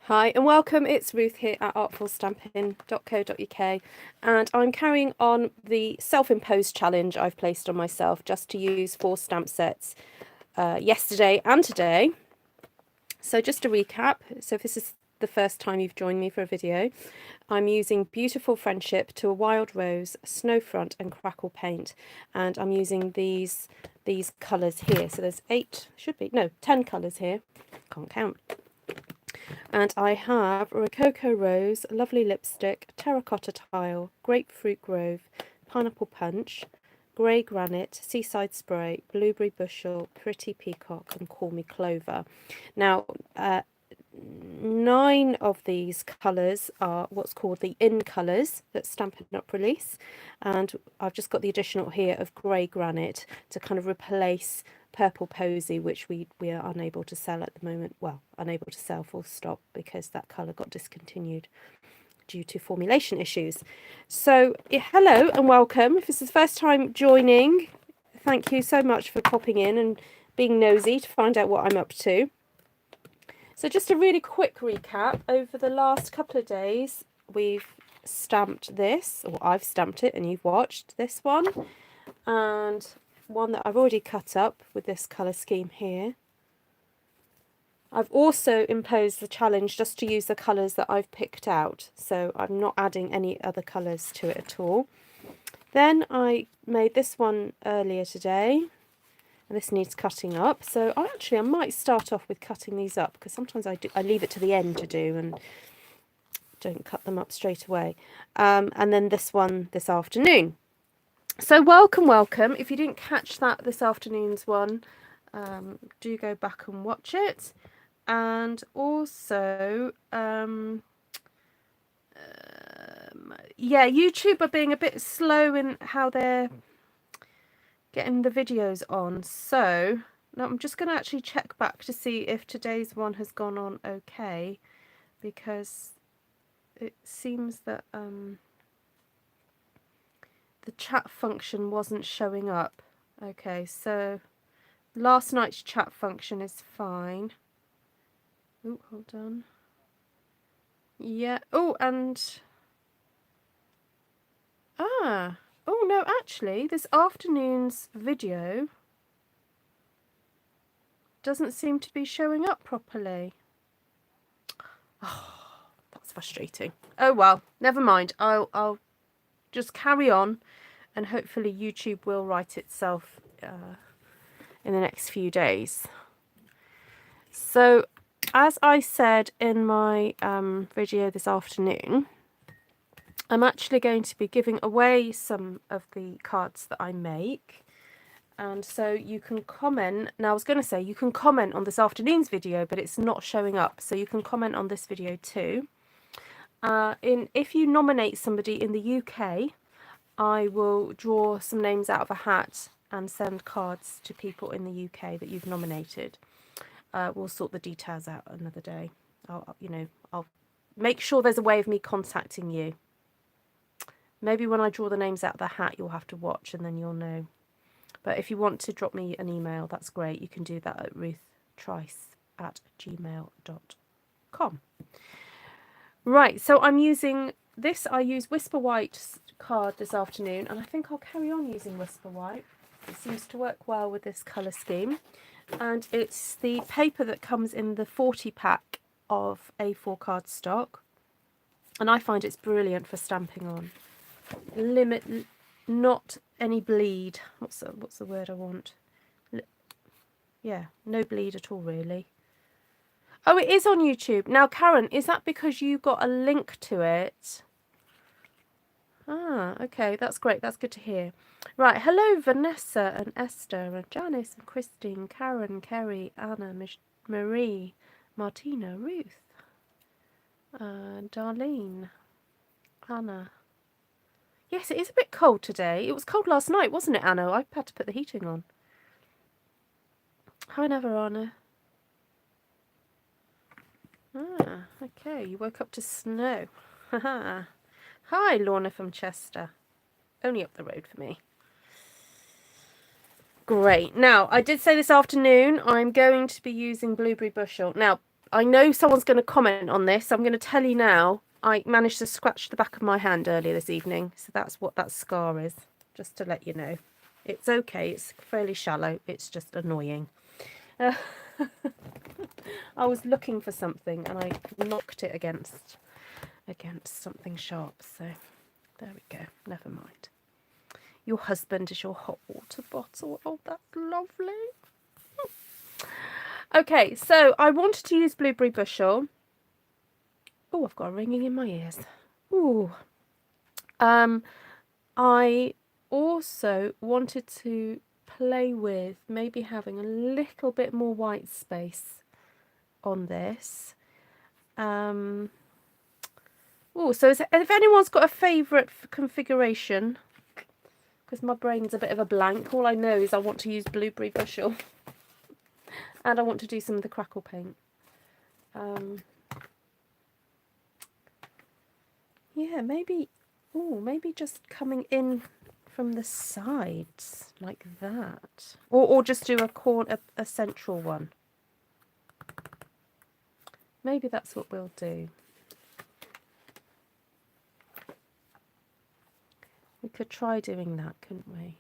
Hi and welcome, it's Ruth here at artfulstampin.co.uk, and I'm carrying on the self-imposed challenge I've placed on myself just to use 4 stamp sets yesterday and today. So just to recap, so if this is the first time you've joined me for a video, I'm using Beautiful Friendship, To a Wild Rose, Snowfront and Crackle Paint, and I'm using these colours here. So there's 10 colours here, can't count. And I have Rococo Rose, Lovely Lipstick, Terracotta Tile, Grapefruit Grove, Pineapple Punch, Grey Granite, Seaside Spray, Blueberry Bushel, Pretty Peacock and Call Me Clover. Now, 9 of these colours are what's called the in colours that Stampin' Up! Release, and I've just got the additional here of Grey Granite to kind of replace Purple Posy, which we are unable to sell at the moment. Well, unable to sell full stop, because that colour got discontinued due to formulation issues. So hello and welcome. If this is the first time joining, thank you so much for popping in and being nosy to find out what I'm up to. So just a really quick recap, over the last couple of days we've stamped this, or I've stamped it and you've watched this one, and one that I've already cut up with this colour scheme here. I've also imposed the challenge just to use the colours that I've picked out, so I'm not adding any other colours to it at all. Then I made this one earlier today, and this needs cutting up, so I might start off with cutting these up, because sometimes I leave it to the end to do and don't cut them up straight away. And then this one this afternoon. So welcome. If you didn't catch that this afternoon's one, do go back and watch it. And also, yeah, YouTube are being a bit slow in how they're getting the videos on. So now I'm just going to actually check back to see if today's one has gone on okay, because it seems that the chat function wasn't showing up. Okay, so last night's chat function is fine. Oh, hold on. Yeah. Oh, and oh no, actually this afternoon's video doesn't seem to be showing up properly. Oh, that's frustrating. Oh well, never mind. I'll just carry on, and hopefully YouTube will right itself in the next few days. So as I said in my video this afternoon, I'm actually going to be giving away some of the cards that I make, and so you can comment. Now I was going to say you can comment on this afternoon's video, but it's not showing up, so you can comment on this video too. If you nominate somebody in the UK, I will draw some names out of a hat and send cards to people in the UK that you've nominated. We'll sort the details out another day. I'll make sure there's a way of me contacting you. Maybe when I draw the names out of the hat, you'll have to watch and then you'll know. But if you want to drop me an email, that's great. You can do that at ruthtrice@gmail.com. Right, so I'm using this. I use Whisper White's card this afternoon, and I think I'll carry on using Whisper White. It seems to work well with this colour scheme. And it's the paper that comes in the 40 pack of A4 cardstock, and I find it's brilliant for stamping on. Not any bleed. What's the word I want? Yeah, no bleed at all, really. Oh, it is on YouTube. Now, Karen, is that because you got a link to it? Ah, okay, that's great. That's good to hear. Right, hello, Vanessa and Esther and Janice and Christine, Karen, Kerry, Anna, Marie, Martina, Ruth, Darlene, Anna. Yes, it is a bit cold today. It was cold last night, wasn't it, Anna? I had to put the heating on. Hi, never, Anna. Ah, okay, you woke up to snow. Haha. Hi, Lorna from Chester. Only up the road for me. Great. Now, I did say this afternoon I'm going to be using Blueberry Bushel. Now, I know someone's going to comment on this. I'm going to tell you now. I managed to scratch the back of my hand earlier this evening. So that's what that scar is, just to let you know. It's okay. It's fairly shallow. It's just annoying. I was looking for something and I knocked it against something sharp. So there we go. Never mind. Your husband is your hot water bottle. Oh, that's lovely. Okay, so I wanted to use blueberry bushel. Oh, I've got a ringing in my ears. Ooh. I also wanted to play with maybe having a little bit more white space on this. Oh, so if anyone's got a favourite configuration, because my brain's a bit of a blank, all I know is I want to use blueberry bushel and I want to do some of the crackle paint. Yeah, maybe just coming in from the sides like that, or just do a central one. Maybe that's what we'll do. We could try doing that, couldn't we?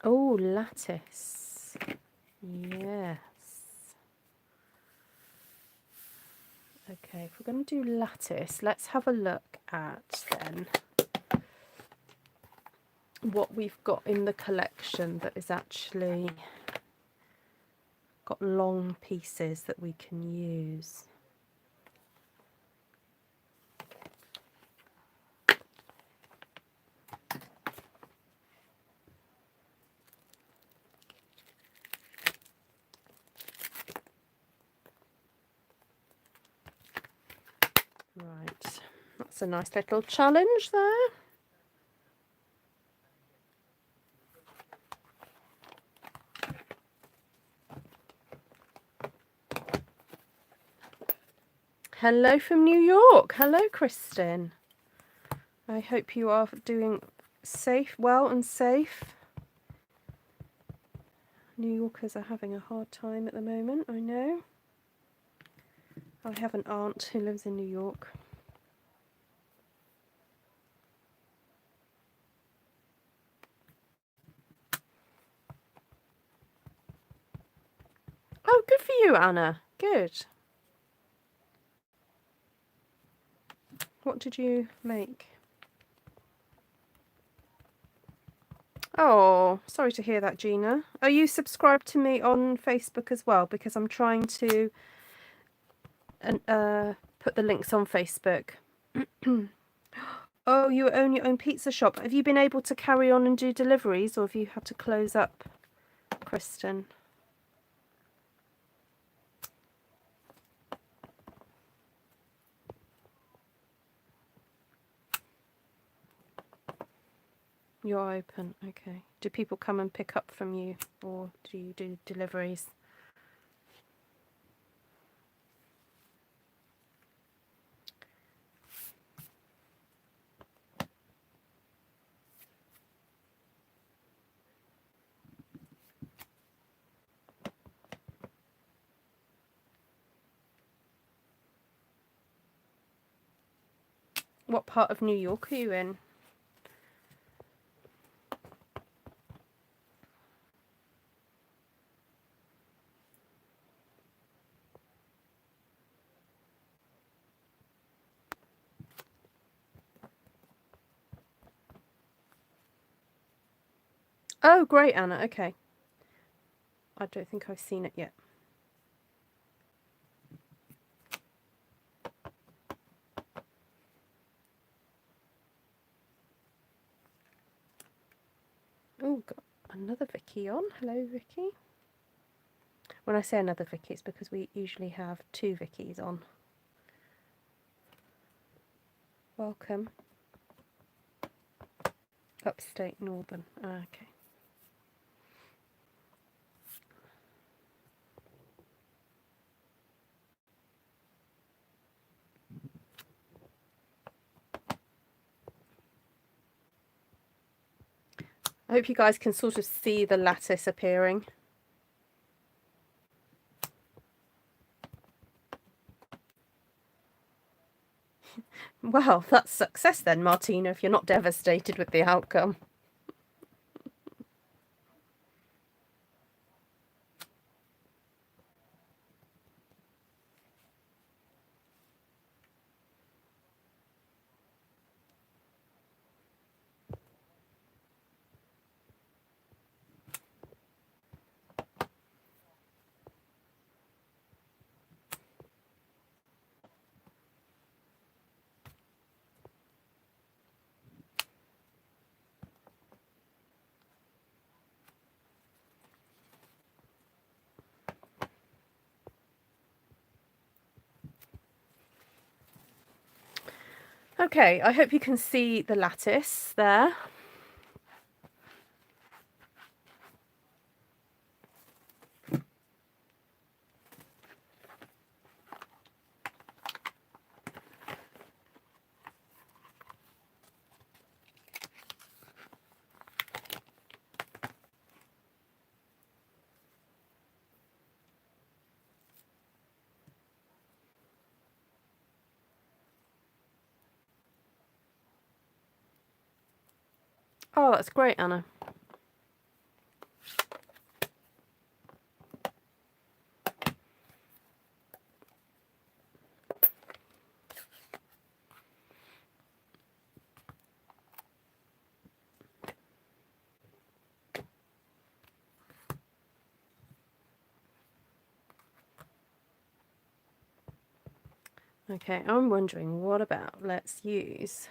Oh, lattice. Yes. Okay, if we're going to do lattice, let's have a look at then what we've got in the collection that is actually got long pieces that we can use. Right, that's a nice little challenge there. Hello from New York. Hello, Kristen. I hope you are doing well and safe. New Yorkers are having a hard time at the moment, I know. I have an aunt who lives in New York. Oh, good for you, Anna. Good. What did you make? Oh, sorry to hear that, Gina. Are you subscribed to me on Facebook as well? Because I'm trying to put the links on Facebook. Oh, you own your own pizza shop. Have you been able to carry on and do deliveries, or have you had to close up, Kristen? You're open, okay. Do people come and pick up from you, or do you do deliveries? What part of New York are you in? Oh, great, Anna. Okay. I don't think I've seen it yet. Oh, got another Vicky on. Hello, Vicky. When I say another Vicky, it's because we usually have two Vickies on. Welcome. Upstate Northern. Okay. I hope you guys can sort of see the lattice appearing. Well, that's success then, Martina, if you're not devastated with the outcome. Okay, I hope you can see the lattice there. Oh, that's great, Anna. Okay, I'm wondering, what about, let's use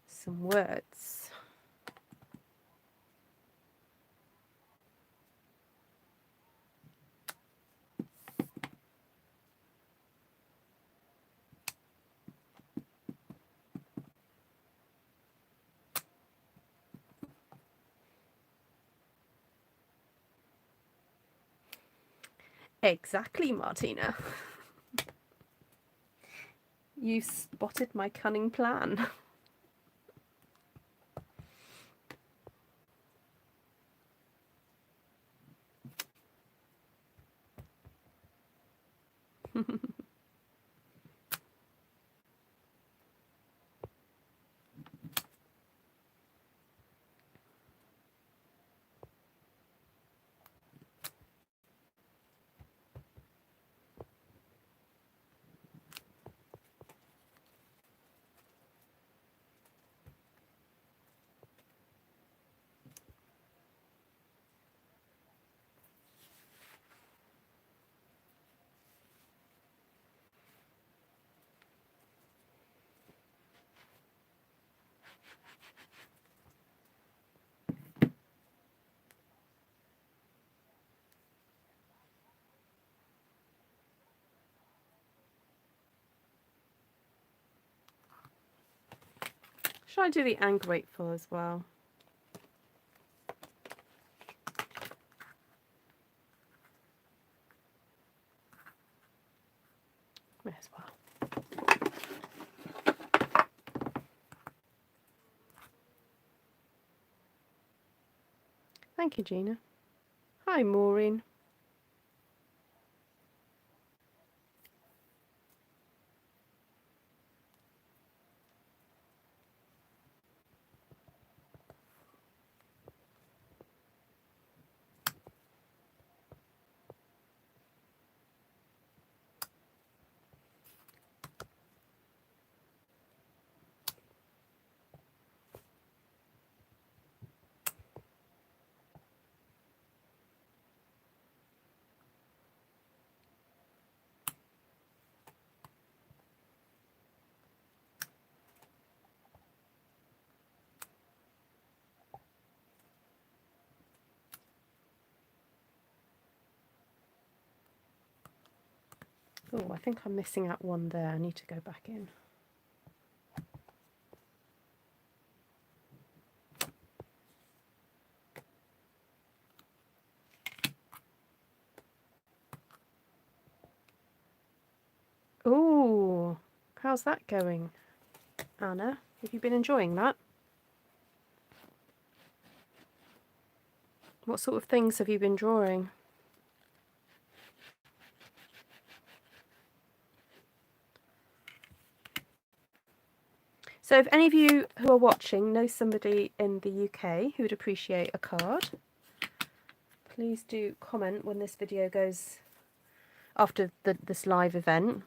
some words. Exactly, Martina. You spotted my cunning plan. Should I do the and grateful as well? May as well. Thank you, Gina. Hi, Maureen. Oh, I think I'm missing out one there. I need to go back in. Oh, how's that going, Anna? Have you been enjoying that? What sort of things have you been drawing? So if any of you who are watching know somebody in the UK who would appreciate a card, please do comment when this video goes after this live event,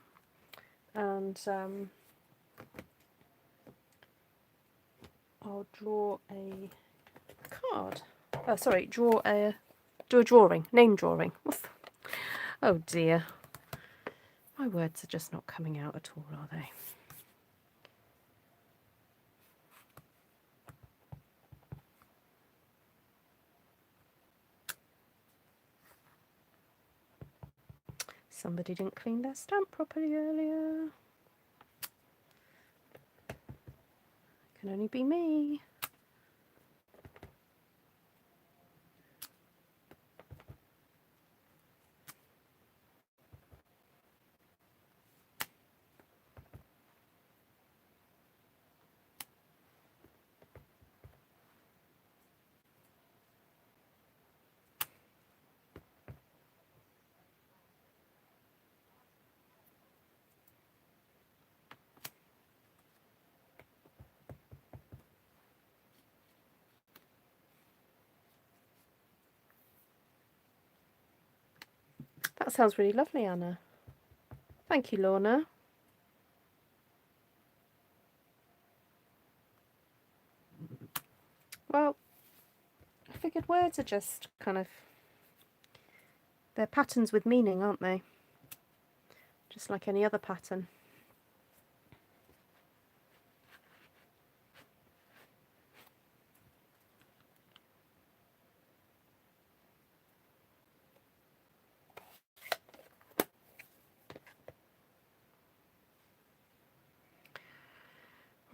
and I'll draw a card. Oh, sorry, do a drawing, name drawing. Oh dear, my words are just not coming out at all, are they? Somebody didn't clean their stamp properly earlier. Can only be me. That sounds really lovely, Anna. Thank you, Lorna. Well, I figured words are just kind of, they're patterns with meaning, aren't they? Just like any other pattern.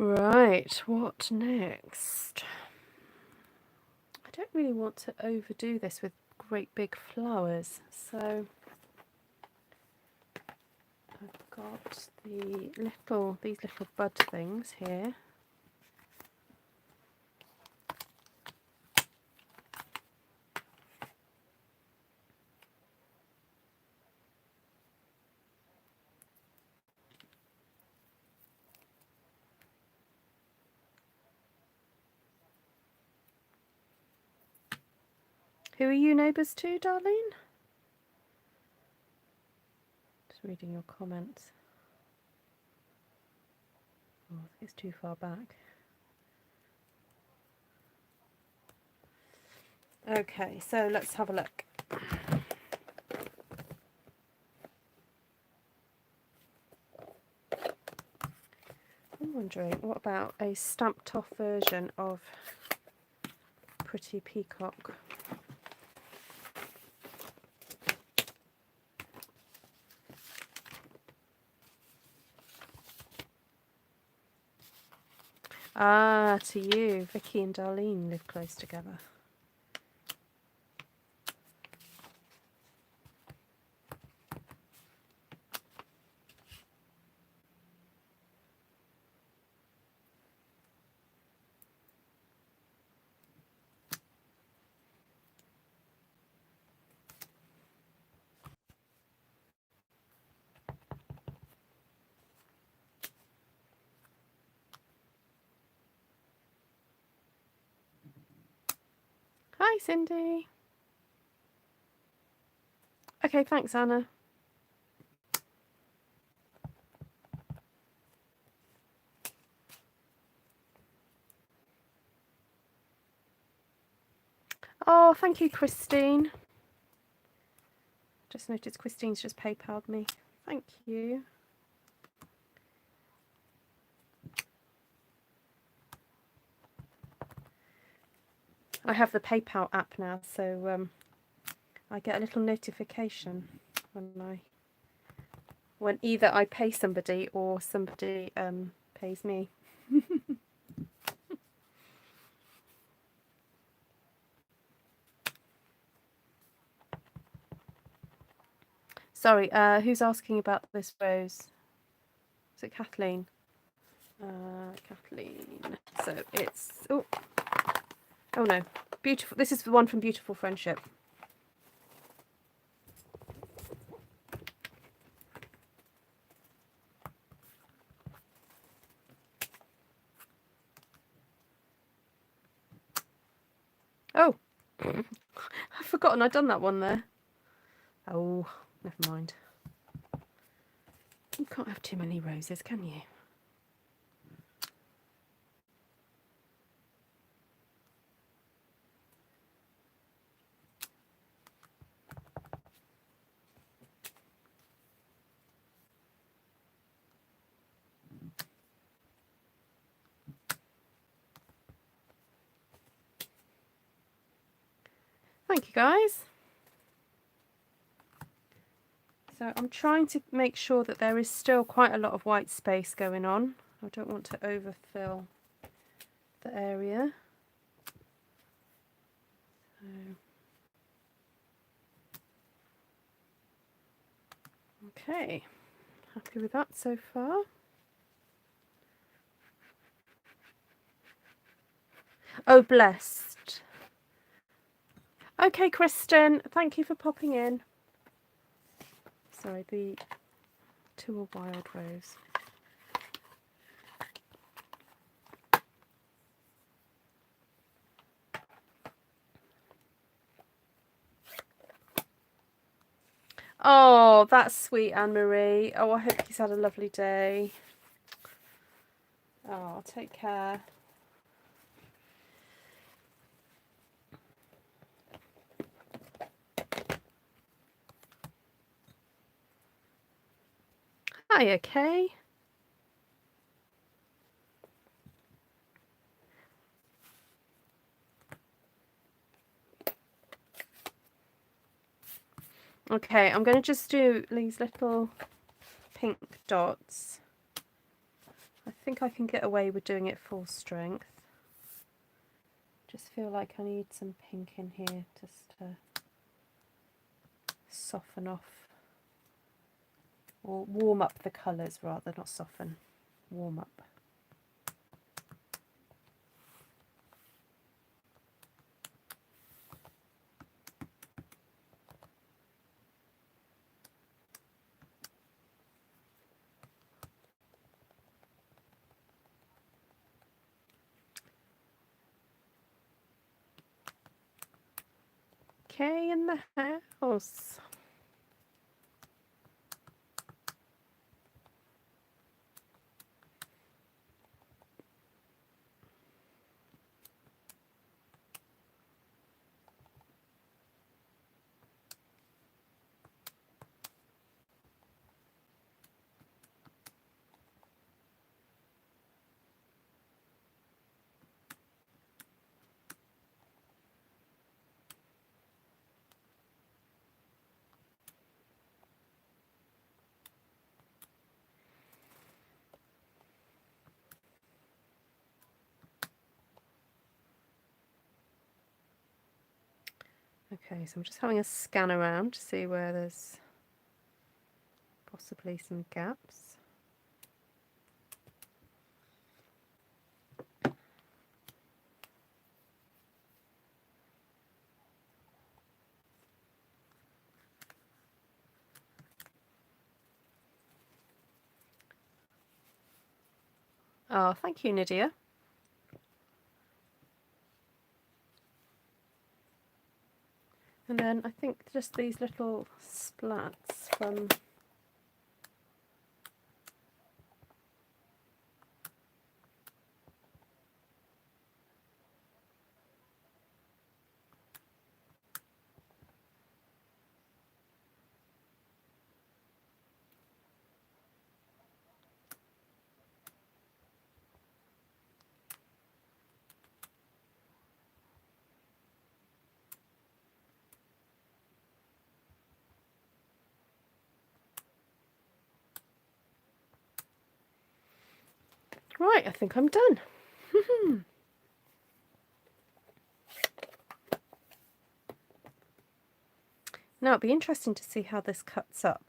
Right, what next? I don't really want to overdo this with great big flowers, so I've got these little bud things here. Who are you neighbours to, Darlene? Just reading your comments. Oh, I think it's too far back. Okay, so let's have a look. I'm wondering, what about a stamped off version of Pretty Peacock? Ah, to you, Vicky and Darlene live close together. Hi, Cindy. Okay, thanks, Anna. Oh, thank you, Christine. Just noticed Christine's just PayPal'd me. Thank you. I have the PayPal app now, so I get a little notification when either I pay somebody or somebody pays me. Sorry, who's asking about this rose? Is it Kathleen? Kathleen. So it's, oh, Oh no, beautiful. This is the one from Beautiful Friendship. Oh, I've forgotten I'd done that one there. Oh, never mind. You can't have too many roses, can you? Thank you, guys. So I'm trying to make sure that there is still quite a lot of white space going on. I don't want to overfill the area. So, okay, happy with that so far. Oh, blessed. Okay, Kristen, thank you for popping in. Sorry, the two are wild rose. Oh, that's sweet, Anne-Marie. Oh, I hope he's had a lovely day. Oh, take care. Hiya, Kay. Okay, I'm going to just do these little pink dots. I think I can get away with doing it full strength. Just feel like I need some pink in here just to soften off, or warm up the colours rather, not soften, warm up. Okay, in the house. Okay, so I'm just having a scan around to see where there's possibly some gaps. Oh, thank you, Nydia. And then I think just these little splats from right, I think I'm done. Now it'd be interesting to see how this cuts up.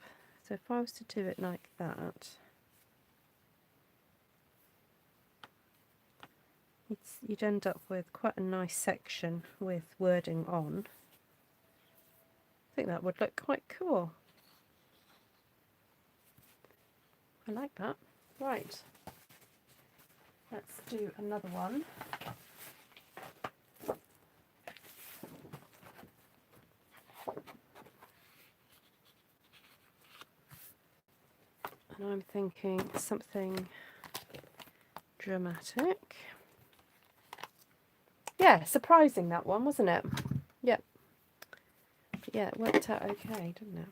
So if I was to do it like that, you'd end up with quite a nice section with wording on. I think that would look quite cool. I like that. Right, let's do another one. And I'm thinking something dramatic. Yeah, surprising that one, wasn't it? Yep. But yeah, it worked out okay, didn't it?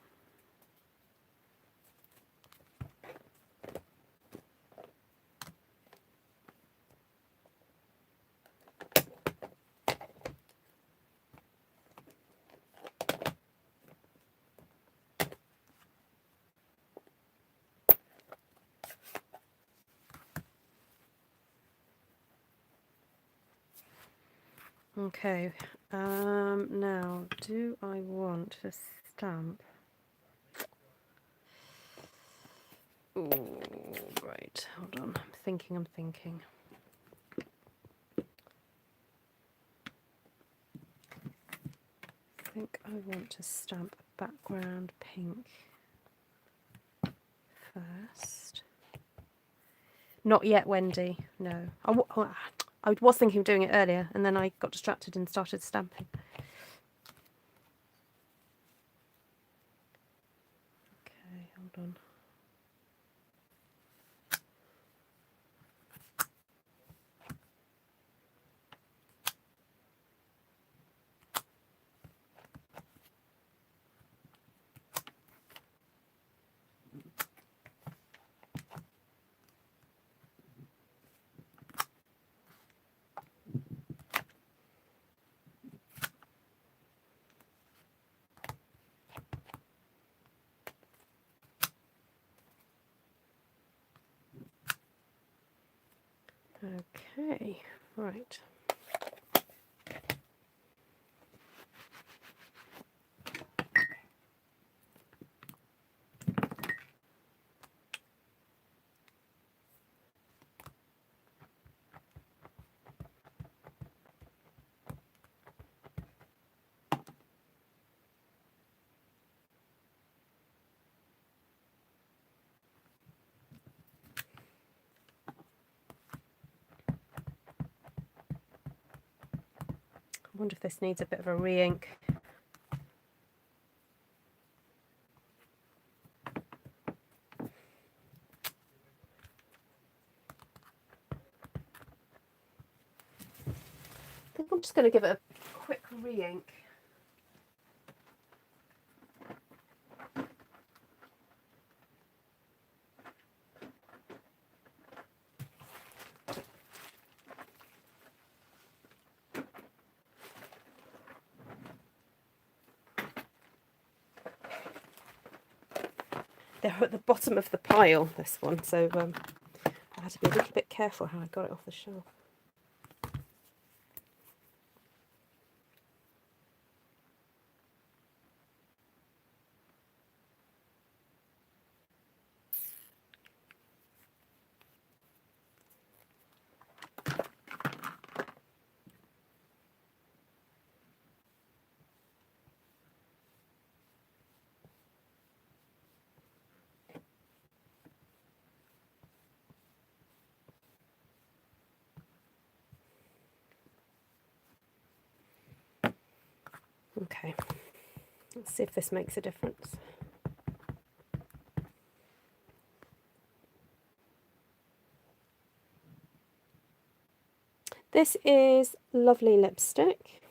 Okay, now, do I want to stamp? Ooh, right, hold on, I'm thinking. I think I want to stamp a background pink first. Not yet, Wendy, no. I was thinking of doing it earlier, and then I got distracted and started stamping. Okay, hold on. Okay, right. I wonder if this needs a bit of a re-ink. I think I'm just going to give it a quick re-ink. They're at the bottom of the pile, this one, so I had to be a little bit careful how I got it off the shelf. Okay, let's see if this makes a difference. This is Lovely Lipstick.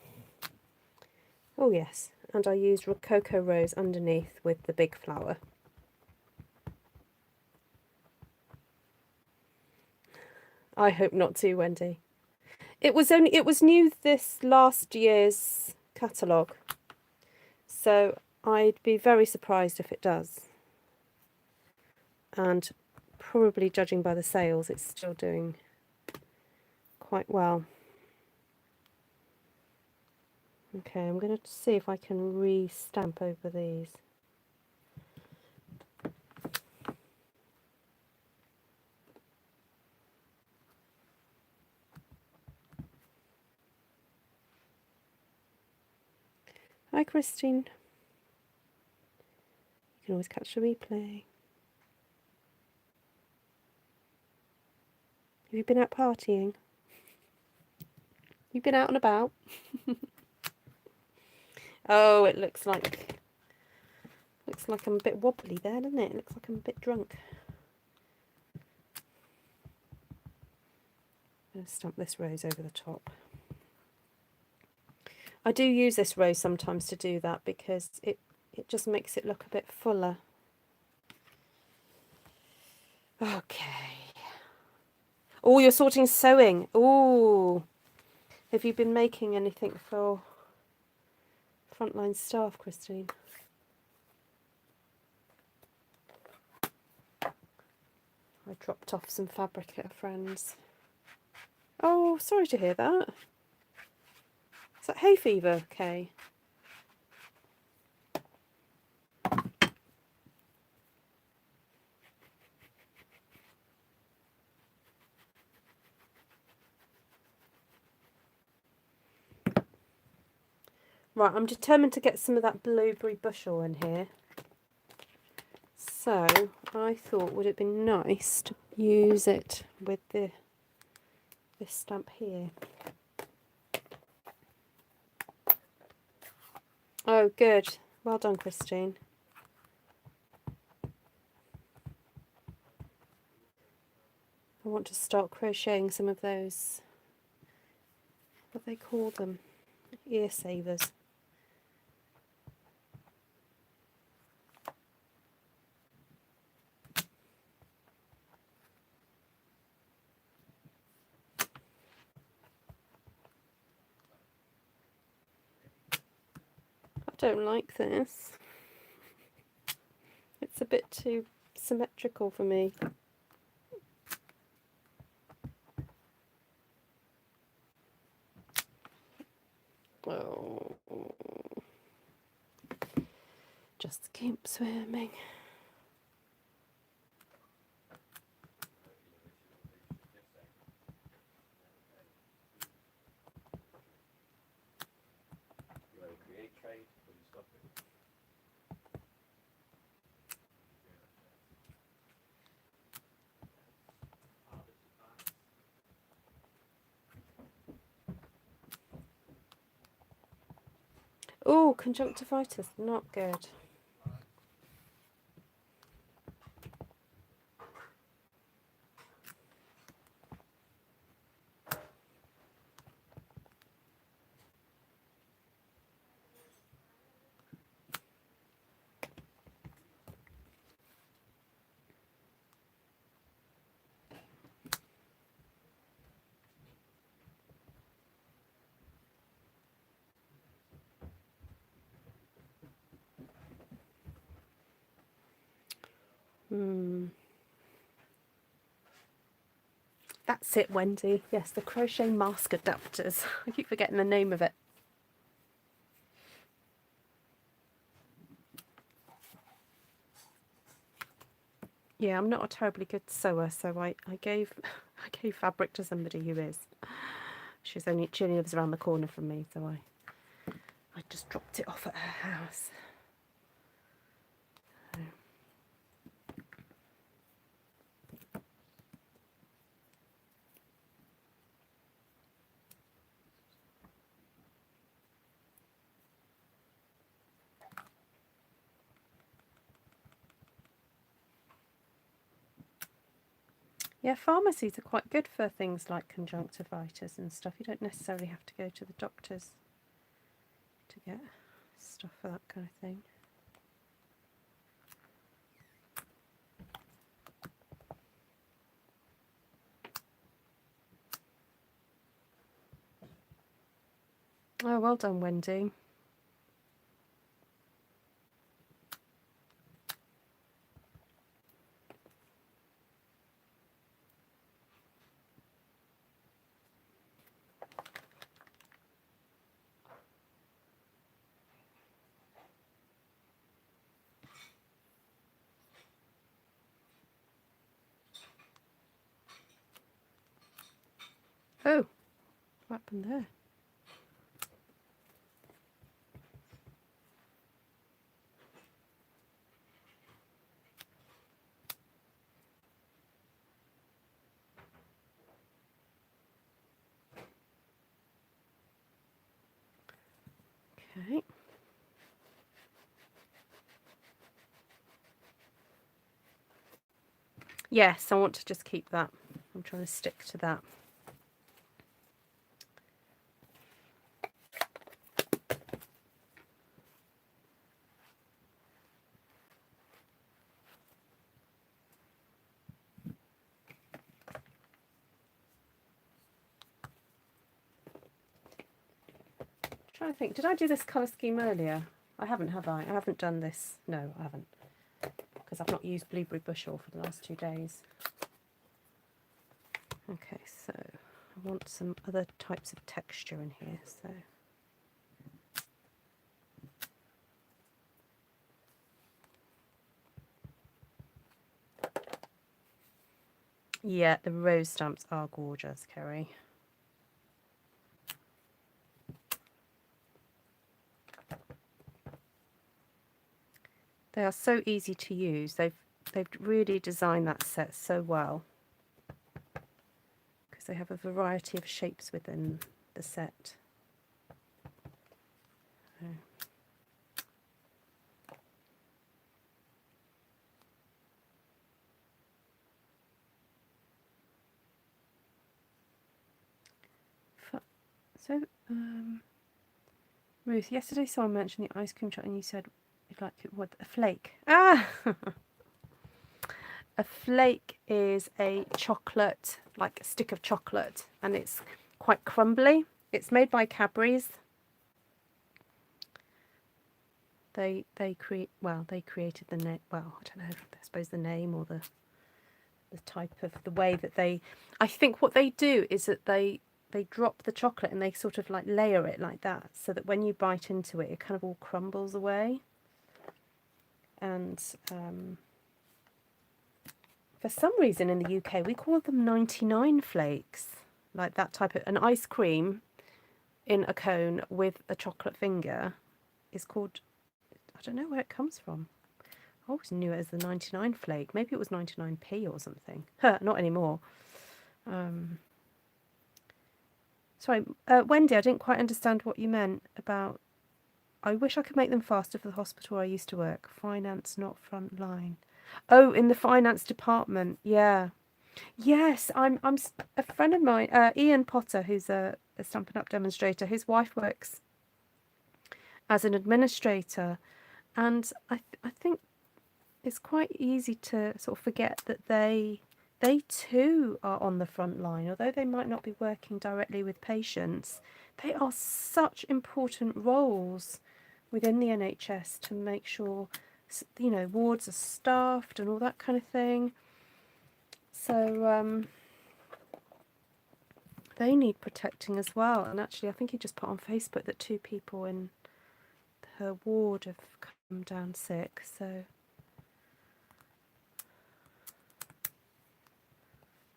Oh yes, and I used Rococo Rose underneath with the big flower. I hope not too, Wendy. It was new this last year's catalogue, so I'd be very surprised if it does. And probably judging by the sales, it's still doing quite well. Okay, I'm going to see if I can re-stamp over these. Hi, Christine. You can always catch the replay. Have you been out partying? You've been out and about? Oh, it looks like I'm a bit wobbly there, doesn't it? It looks like I'm a bit drunk. I'm going to stamp this rose over the top. I do use this rose sometimes to do that because it just makes it look a bit fuller. Okay. Oh, you're sorting sewing. Oh, have you been making anything for frontline staff, Christine? I dropped off some fabric at a friend's. Oh, sorry to hear that. Is that hay fever, Kay? Right, I'm determined to get some of that blueberry bushel in here. So I thought, would it be nice to use it with this stamp here? Oh, good. Well done, Christine. I want to start crocheting some of those, what they call them, ear savers. I don't like this. It's a bit too symmetrical for me. Oh, just keep swimming. Oh, conjunctivitis, not good. That's it, Wendy. Yes, the crochet mask adapters. I keep forgetting the name of it. Yeah, I'm not a terribly good sewer, so I gave fabric to somebody who is. She only lives around the corner from me, so I just dropped it off at her house. Yeah, pharmacies are quite good for things like conjunctivitis and stuff. You don't necessarily have to go to the doctors to get stuff for that kind of thing. Oh, well done, Wendy. Oh, what happened there? Okay. Yes, I want to just keep that. I'm trying to stick to that. I'm trying to think, did I do this colour scheme earlier? I haven't, have I? I haven't done this. No, I haven't. Because I've not used Blueberry Bushel for the last 2 days. Okay, so I want some other types of texture in here. So yeah, the rose stamps are gorgeous, Kerry. They are so easy to use. They've really designed that set so well, because they have a variety of shapes within the set. So, Ruth, yesterday someone mentioned the ice cream chocolate and you said you'd like it, what, a flake? Ah! A flake is a chocolate, like a stick of chocolate, and it's quite crumbly. It's made by Cadbury's. They created the name. Well, I don't know. I suppose the name or the type of the way that they. I think what they do is that they drop the chocolate and they sort of like layer it like that, so that when you bite into it, it kind of all crumbles away. And for some reason in the UK, we call them 99 flakes, like that type of an ice cream in a cone with a chocolate finger is called. I don't know where it comes from. I always knew it as the 99 flake. Maybe it was 99p or something. Not anymore. Sorry, Wendy, I didn't quite understand what you meant about. I wish I could make them faster for the hospital I used to work. Finance, not front line. Oh, in the finance department. Yeah. Yes, I'm a friend of mine, Ian Potter, who's a Stampin' Up demonstrator. His wife works as an administrator, and I think it's quite easy to sort of forget that they too are on the front line. Although they might not be working directly with patients, they are such important roles within the NHS to make sure, you know, wards are staffed and all that kind of thing. So they need protecting as well. And actually, I think he just put on Facebook that 2 people in her ward have come down sick. So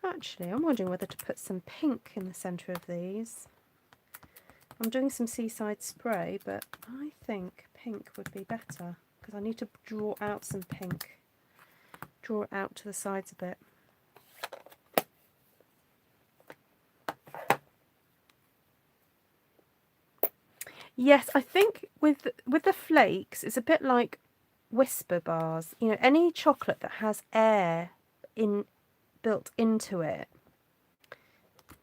actually, I'm wondering whether to put some pink in the centre of these. I'm doing some seaside spray, but I think pink would be better because I need to draw out some pink. Draw it out to the sides a bit. Yes, I think with the flakes, it's a bit like Whisper bars. You know, any chocolate that has air built into it,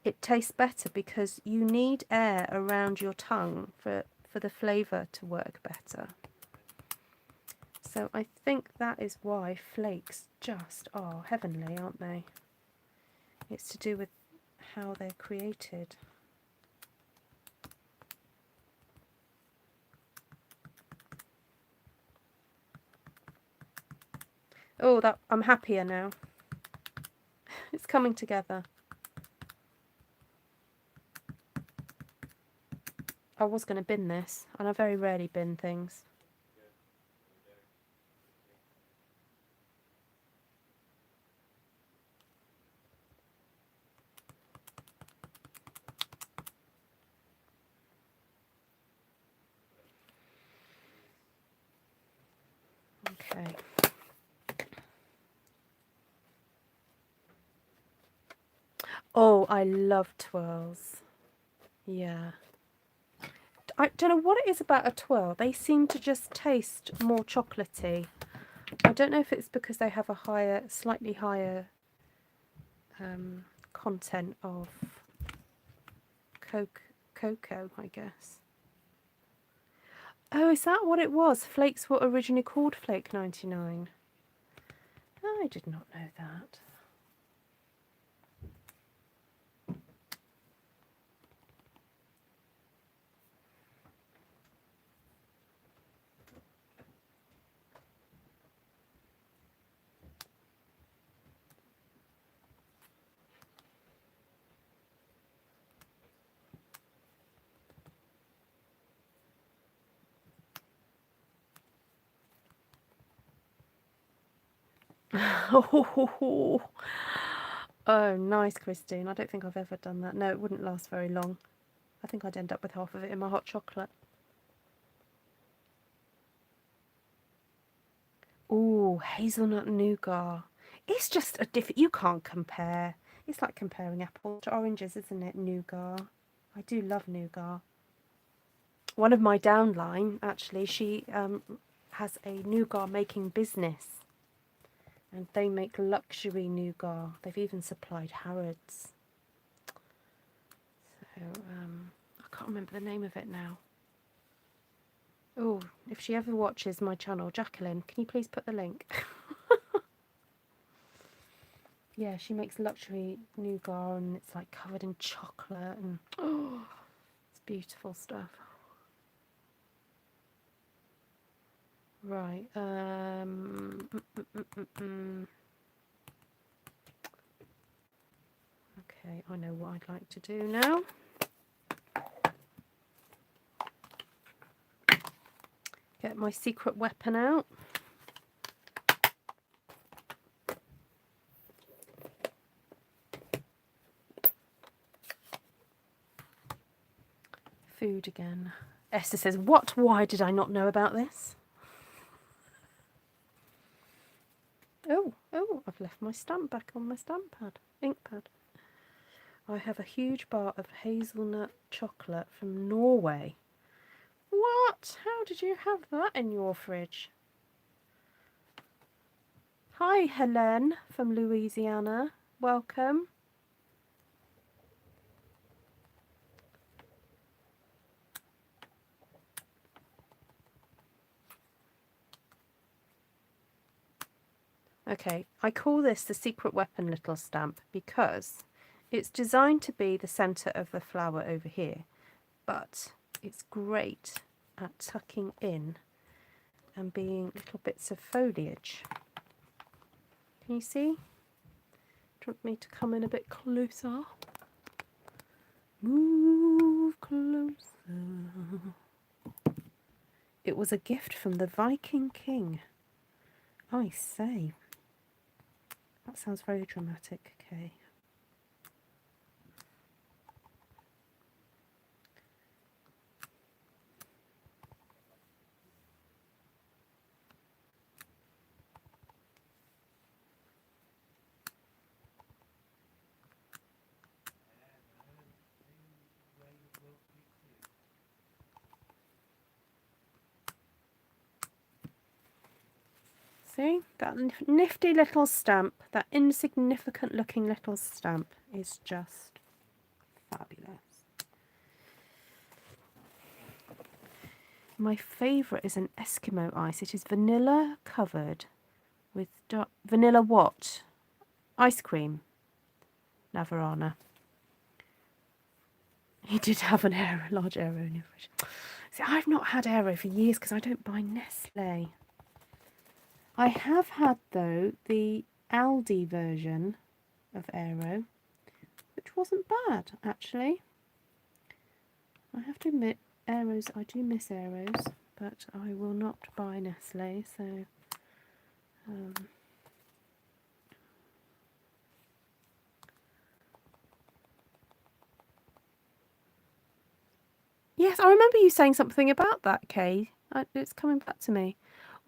it tastes better because you need air around your tongue for the flavour to work better. So I think that is why flakes just are heavenly, aren't they? It's to do with how they're created. Oh, that I'm happier now. It's coming together. I was going to bin this, and I very rarely bin things. Okay. Oh, I love twirls. Yeah. I don't know what it is about a twirl. They seem to just taste more chocolatey. I don't know if it's because they have a higher, slightly higher content of cocoa, I guess. Oh, is that what it was? Flakes were originally called Flake 99. I did not know that. Oh, nice, Christine. I don't think I've ever done that. No, it wouldn't last very long. I think I'd end up with half of it in my hot chocolate. Oh, hazelnut nougat. It's just a different... You can't compare. It's like comparing apples to oranges, isn't it? Nougat. I do love nougat. One of my downline, actually, she has a nougat making business. And they make luxury nougat. They've even supplied Harrods. So, I can't remember the name of it now. Oh, if she ever watches my channel, Jacqueline, can you please put the link? Yeah, she makes luxury nougat and it's like covered in chocolate and oh, it's beautiful stuff. Right. Okay, I know what I'd like to do now. Get my secret weapon out. Food again. Esther says, what? Why did I not know about this? Oh, I've left my stamp back on my stamp pad, ink pad. I have a huge bar of hazelnut chocolate from Norway. What? How did you have that in your fridge? Hi, Helene from Louisiana. Welcome. Okay, I call this the secret weapon little stamp because it's designed to be the centre of the flower over here, but it's great at tucking in and being little bits of foliage. Can you see? Do you want me to come in a bit closer? Move closer. It was a gift from the Viking King. I say. That sounds very dramatic. Okay. See, that nifty little stamp, that insignificant looking little stamp is just fabulous. My favourite is an Eskimo ice. It is vanilla covered with vanilla what? Ice cream. Navarana. He did have an Aero, large Aero in your fridge. See, I've not had Aero for years because I don't buy Nestle. I have had, though, the Aldi version of Aero, which wasn't bad, actually. I have to admit, Aeros, I do miss Aeros, but I will not buy Nestle, so... Yes, I remember you saying something about that, Kay. It's coming back to me.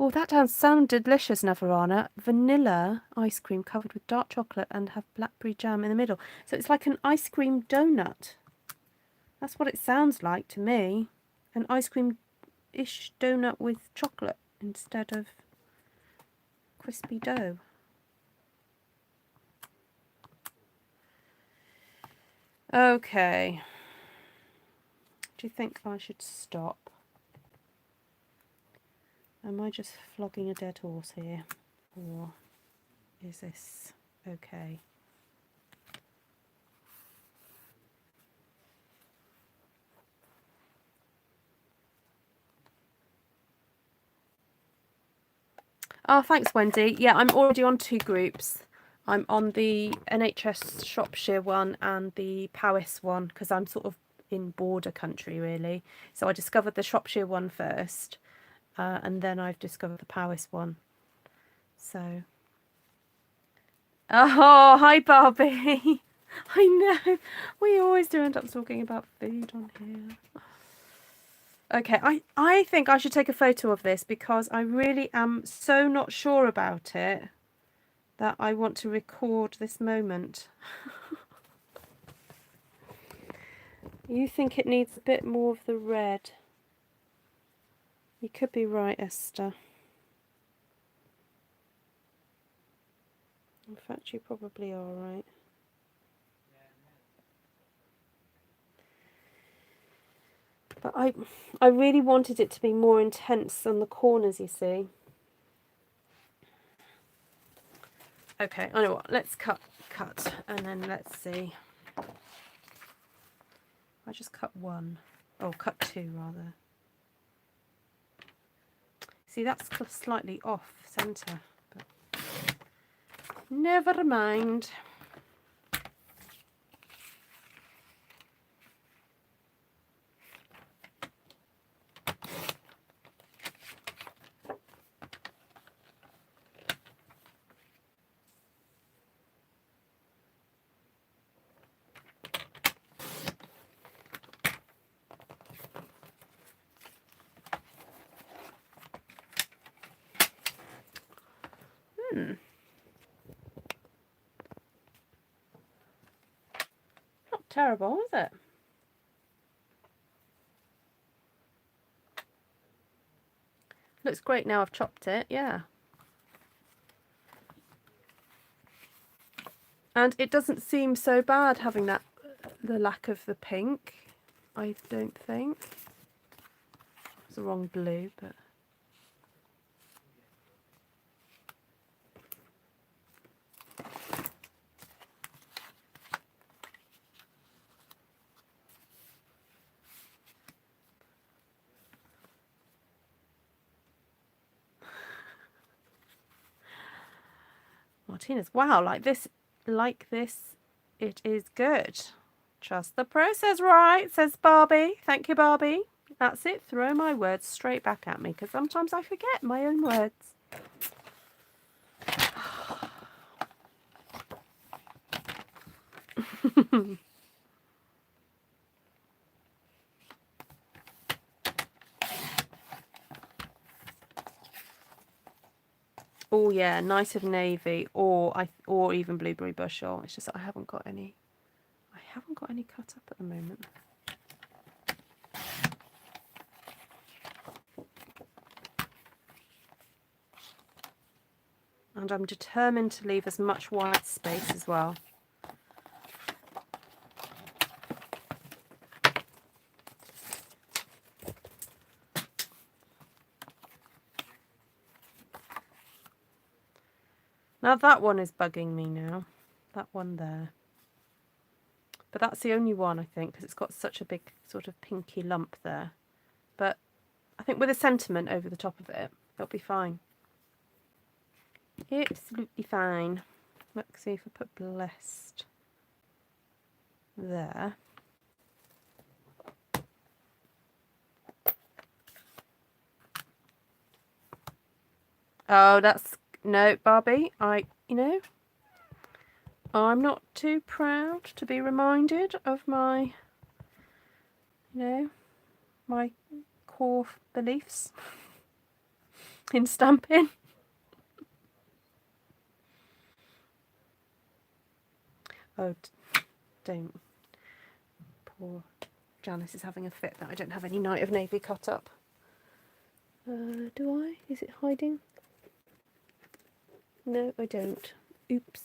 Oh, that does sound delicious, Navarana. Vanilla ice cream covered with dark chocolate and have blackberry jam in the middle. So it's like an ice cream donut. That's what it sounds like to me. an ice cream-ish donut with chocolate instead of crispy dough. Okay. Do you think I should stop? Am I just flogging a dead horse here? Or is this okay? Oh, thanks, Wendy. Yeah, I'm already on 2 groups. I'm on the NHS Shropshire one and the Powys one because I'm sort of in border country, really. So I discovered the Shropshire one first, and then I've discovered the Powys one. So, oh, hi, Barbie. I know. We always do end up talking about food on here. Okay, I think I should take a photo of this because I really am so not sure about it that I want to record this moment. You think it needs a bit more of the red? You could be right, Esther. In fact, you probably are right. But I really wanted it to be more intense on the corners, you see. Okay, I know what. Let's cut, and then let's see. I just cut 1. Oh, cut 2 rather. See, that's slightly off centre, but never mind. Not terrible, is it? Looks great now I've chopped it, yeah. And it doesn't seem so bad having that, the lack of the pink, I don't think. It's the wrong blue, but... Martinez, wow, like this, it is good. Trust the process, right, says Barbie. Thank you, Barbie. That's it, throw my words straight back at me, because sometimes I forget my own words. Oh yeah, nice of navy, or even blueberry bushel. It's just that I haven't got any cut up at the moment. And I'm determined to leave as much white space as well. Now that one is bugging me now. That one there. But that's the only one, I think, because it's got such a big sort of pinky lump there. But I think with a sentiment over the top of it, it'll be fine. Absolutely fine. Let's see if I put blessed there. Oh, that's... No, Barbie, I'm not too proud to be reminded of my, my core beliefs in stamping. Oh, don't. Poor Janice is having a fit that I don't have any Night of Navy cut up. Do I? Is it hiding? No, I don't. Oops.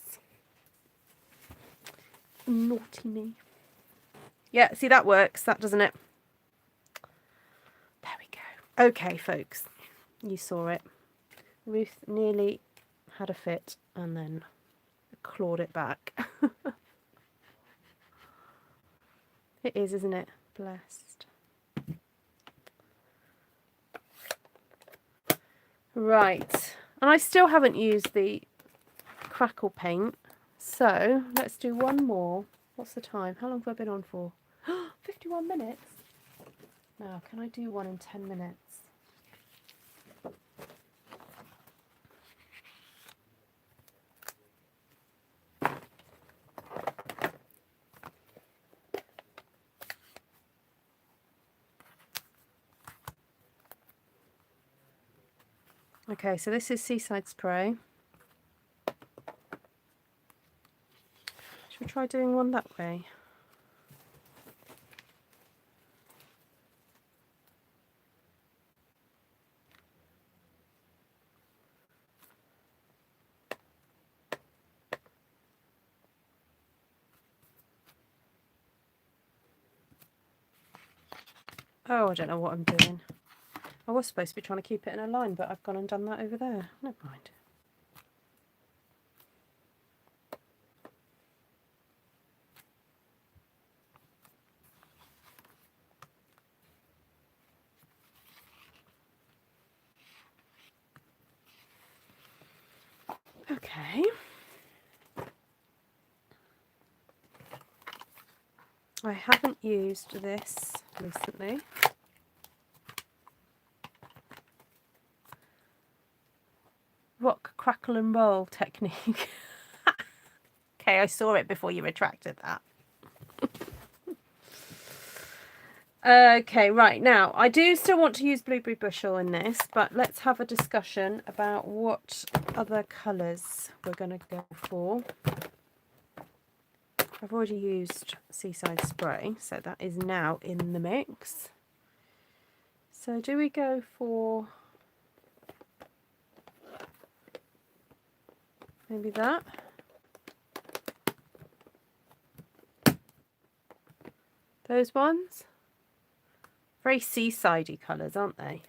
Naughty me. Yeah, see, that works, that doesn't it? There we go. Okay, folks, you saw it. Ruth nearly had a fit and then clawed it back. It is, isn't it? Blessed. Right, and I still haven't used the crackle paint, so let's do one more. What's the time? How long have I been on for? 51 minutes. Now, can I do one in 10 minutes? Okay, so this is Seaside Spray. Should we try doing one that way? Oh, I don't know what I'm doing. I was supposed to be trying to keep it in a line, but I've gone and done that over there. Never mind. Okay. I haven't used this recently. Rock, crackle and roll technique. Okay, I saw it before you retracted that. Okay, right, now I do still want to use Blueberry Bushel in this, but let's have a discussion about what other colours we're going to go for. I've already used Seaside Spray, so that is now in the mix. So do we go for maybe that? Those ones? Very seasidey colours, aren't they?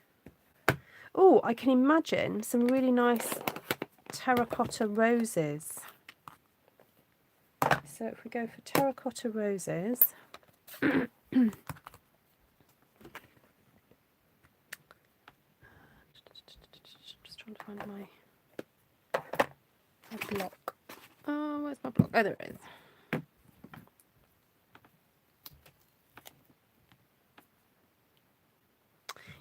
Oh, I can imagine some really nice terracotta roses. So if we go for terracotta roses, just trying to find my block. Oh, where's my block? Oh, there it is.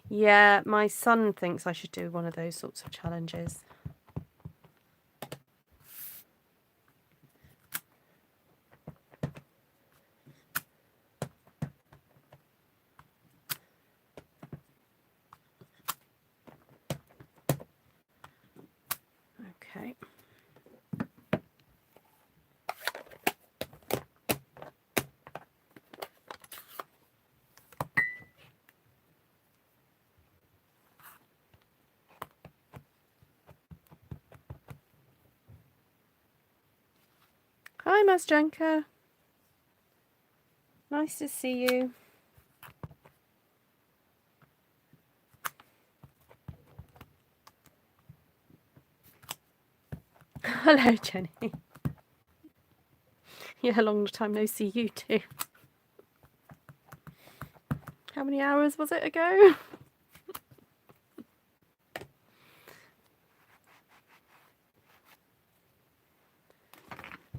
Yeah, my son thinks I should do one of those sorts of challenges. Okay. Hi, Mazjanka. Nice to see you. Hello, Jenny. Yeah, long time no see you too. How many hours was it ago?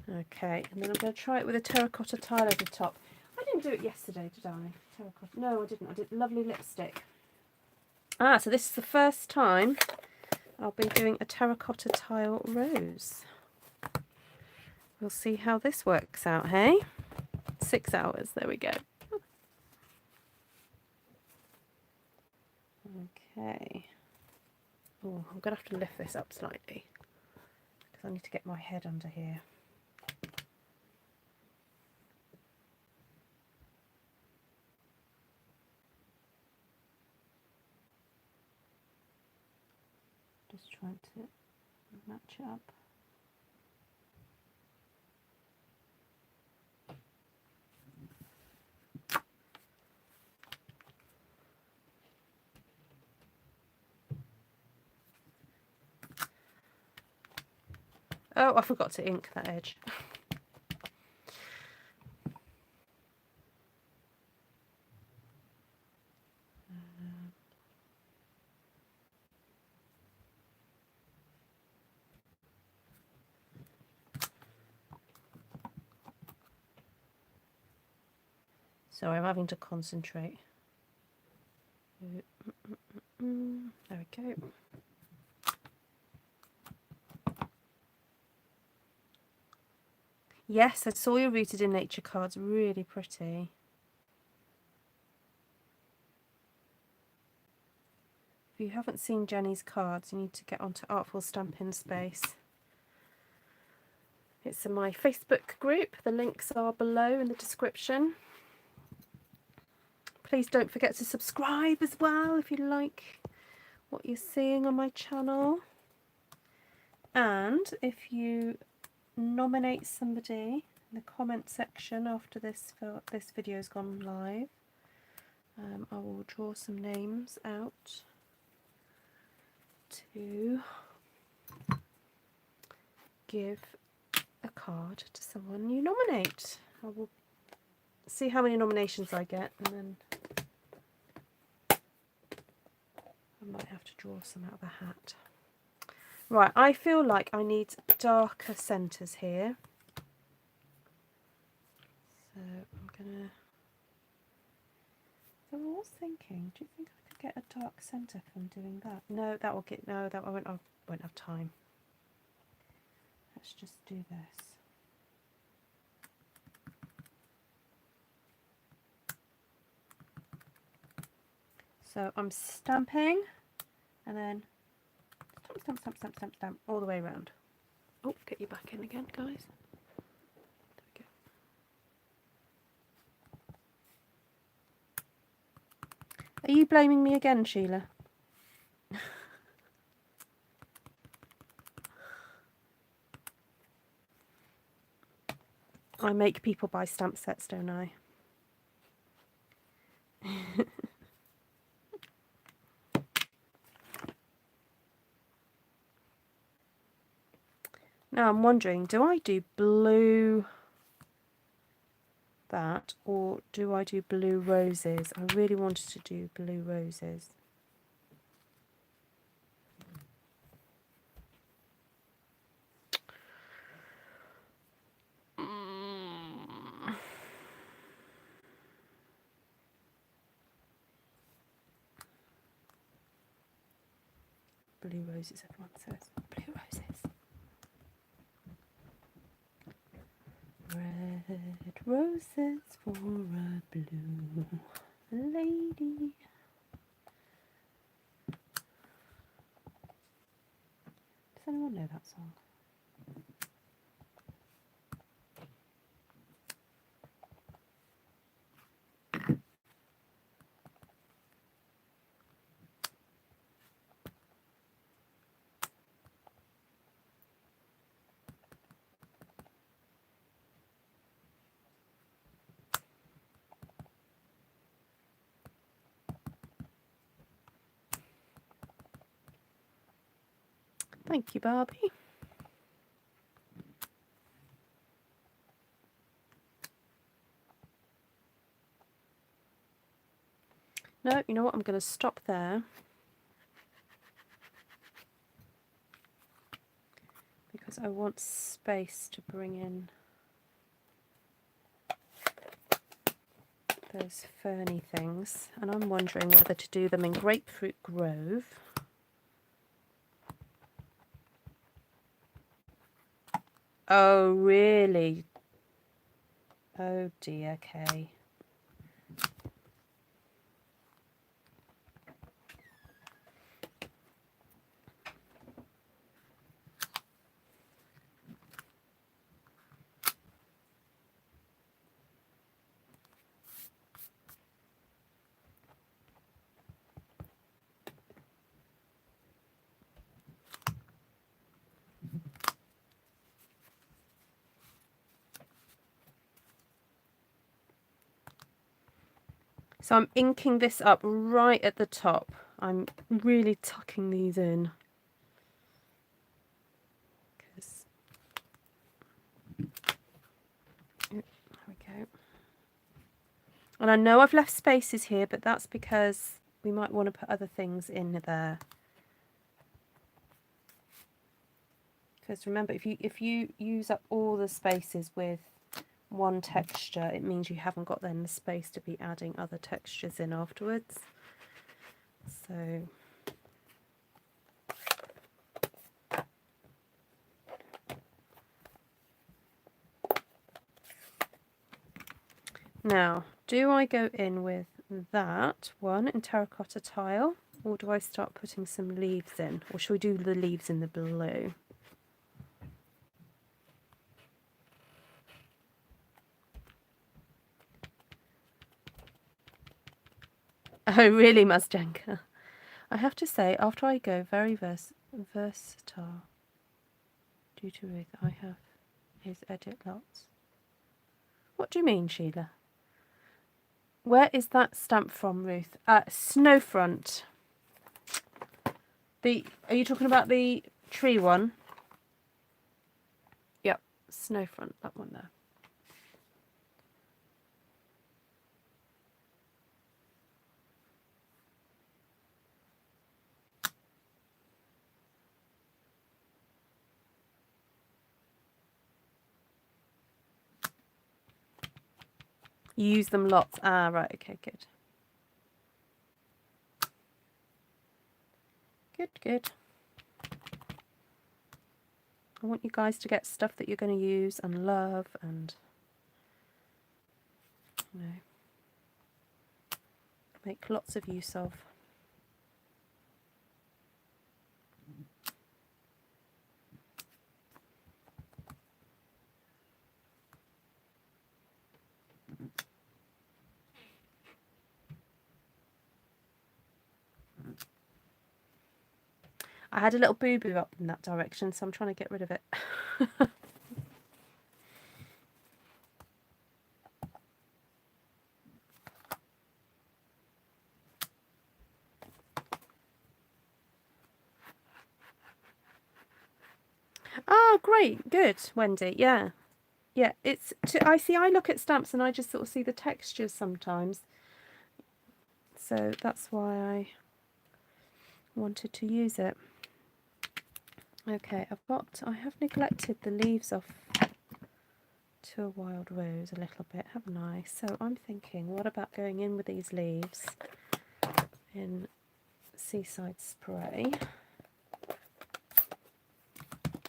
Okay, and then I'm going to try it with a terracotta tile over the top. I didn't do it yesterday, did I? Terracotta. No, I didn't. I did lovely lipstick. Ah, so this is the first time I'll be doing a terracotta tile rose. We'll see how this works out, hey? 6 hours, there we go. Okay. Oh, I'm going to have to lift this up slightly because I need to get my head under here. Just trying to match it up. Oh, I forgot to ink that edge. Sorry, I'm having to concentrate. There we go. Yes, I saw your Rooted in Nature cards. Really pretty. If you haven't seen Jenny's cards, you need to get onto Artful Stampin Space. It's in my Facebook group. The links are below in the description. Please don't forget to subscribe as well if you like what you're seeing on my channel. And if you nominate somebody in the comment section after this video has gone live, I will draw some names out to give a card to someone you nominate. I will see how many nominations I get, and then I might have to draw some out of a hat. Right, I feel like I need darker centres here. So I'm gonna. So I was thinking, do you think I could get a dark centre from doing that? No, that will get that I won't have time. Let's just do this. So I'm stamping, and then stamp, stamp, stamp, stamp, stamp all the way around. Oh, get you back in again, guys. There we go. Are you blaming me again, Sheila? I make people buy stamp sets, don't I? Now I'm wondering, do I do blue that, or do I do blue roses? I really wanted to do blue roses. Blue roses, everyone says. Blue roses. Red roses for a blue lady. Does anyone know that song? Thank you, Barbie. No, you know what? I'm going to stop there. Because I want space to bring in those ferny things. And I'm wondering whether to do them in Grapefruit Grove. Oh, really? Oh dear, Kay. So I'm inking this up right at the top. I'm really tucking these in. There we go. And I know I've left spaces here, but that's because we might want to put other things in there. Because remember, if you use up all the spaces with one texture, it means you haven't got then the space to be adding other textures in afterwards. So now, do I go in with that one in terracotta tile, or do I start putting some leaves in? Or should we do the leaves in the blue? Oh, really, Mazdanka? I have to say, after I go very versatile, due to Ruth, I have his edit lots. What do you mean, Sheila? Where is that stamp from, Ruth? Snowfront. Are you talking about the tree one? Yep, Snowfront, that one there. You use them lots. Ah, right, okay, good. Good, good. I want you guys to get stuff that you're going to use and love and, you know, make lots of use of. I had a little boo-boo up in that direction, so I'm trying to get rid of it. Oh, great. Good, Wendy. Yeah. Yeah, I look at stamps and I just sort of see the textures sometimes. So that's why I wanted to use it. Okay, I have neglected the leaves off to a wild rose a little bit, haven't I? So I'm thinking, what about going in with these leaves in Seaside Spray?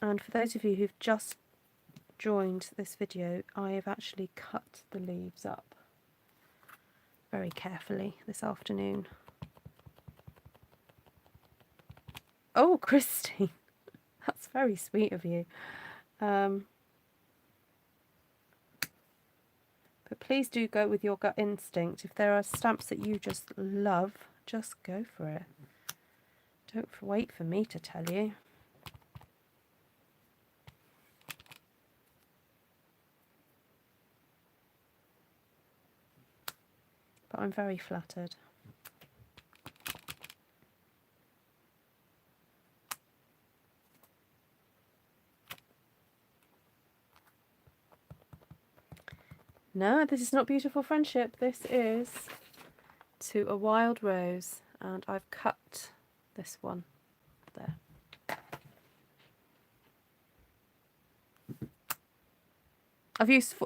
And for those of you who've just joined this video, I have actually cut the leaves up very carefully this afternoon. Oh, Christine, that's very sweet of you. But please do go with your gut instinct. If there are stamps that you just love, just go for it. Don't wait for me to tell you. But I'm very flattered. No, this is not Beautiful Friendship. This is To a Wild Rose, and I've cut this one there.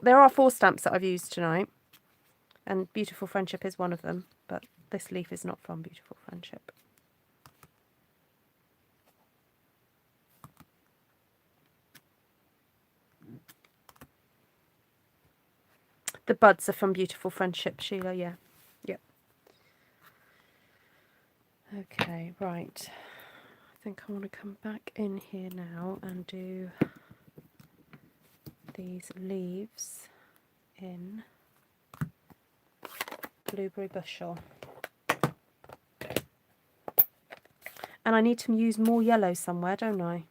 There are 4 stamps that I've used tonight, and Beautiful Friendship is one of them, but this leaf is not from Beautiful Friendship. The buds are from Beautiful Friendship, Sheila, yeah. Yep. Okay, right. I think I want to come back in here now and do these leaves in Blueberry Bushel. And I need to use more yellow somewhere, don't I?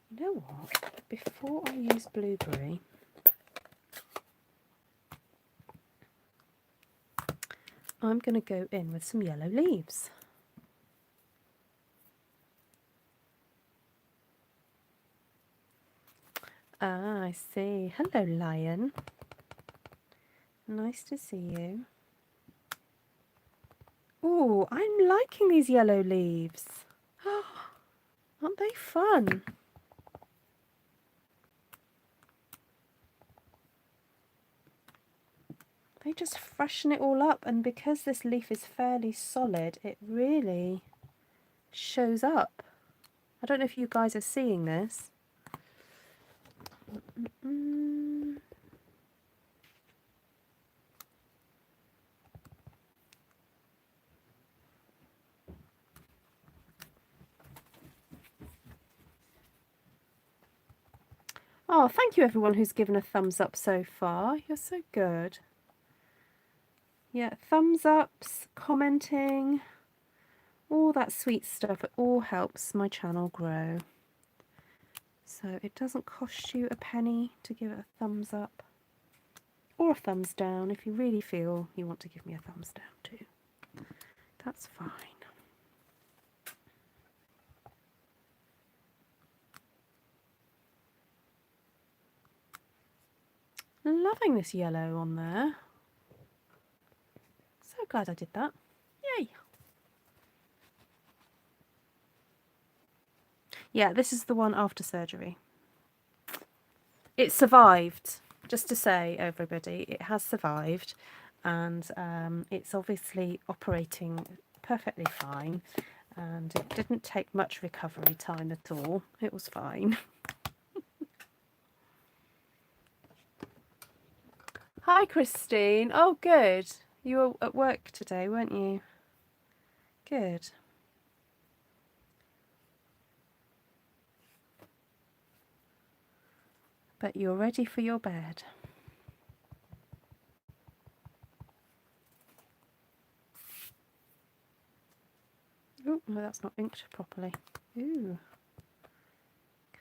You know what? Before I use blueberry, I'm going to go in with some yellow leaves. Ah, I see. Hello, lion. Nice to see you. Oh, I'm liking these yellow leaves. Aren't they fun? They just freshen it all up, and because this leaf is fairly solid, it really shows up. I don't know if you guys are seeing this. Oh, thank you everyone who's given a thumbs up so far. You're so good. Yeah, thumbs ups, commenting, all that sweet stuff. It all helps my channel grow. So it doesn't cost you a penny to give it a thumbs up or a thumbs down if you really feel you want to give me a thumbs down too. That's fine. Loving this yellow on there. So glad I did that. Yay! Yeah, this is the one after surgery. It survived, just to say, everybody, it has survived, and it's obviously operating perfectly fine, and it didn't take much recovery time at all. It was fine. Hi, Christine. Oh, good. You were at work today, weren't you? Good. But you're ready for your bed. Oh, no, that's not inked properly. Ooh.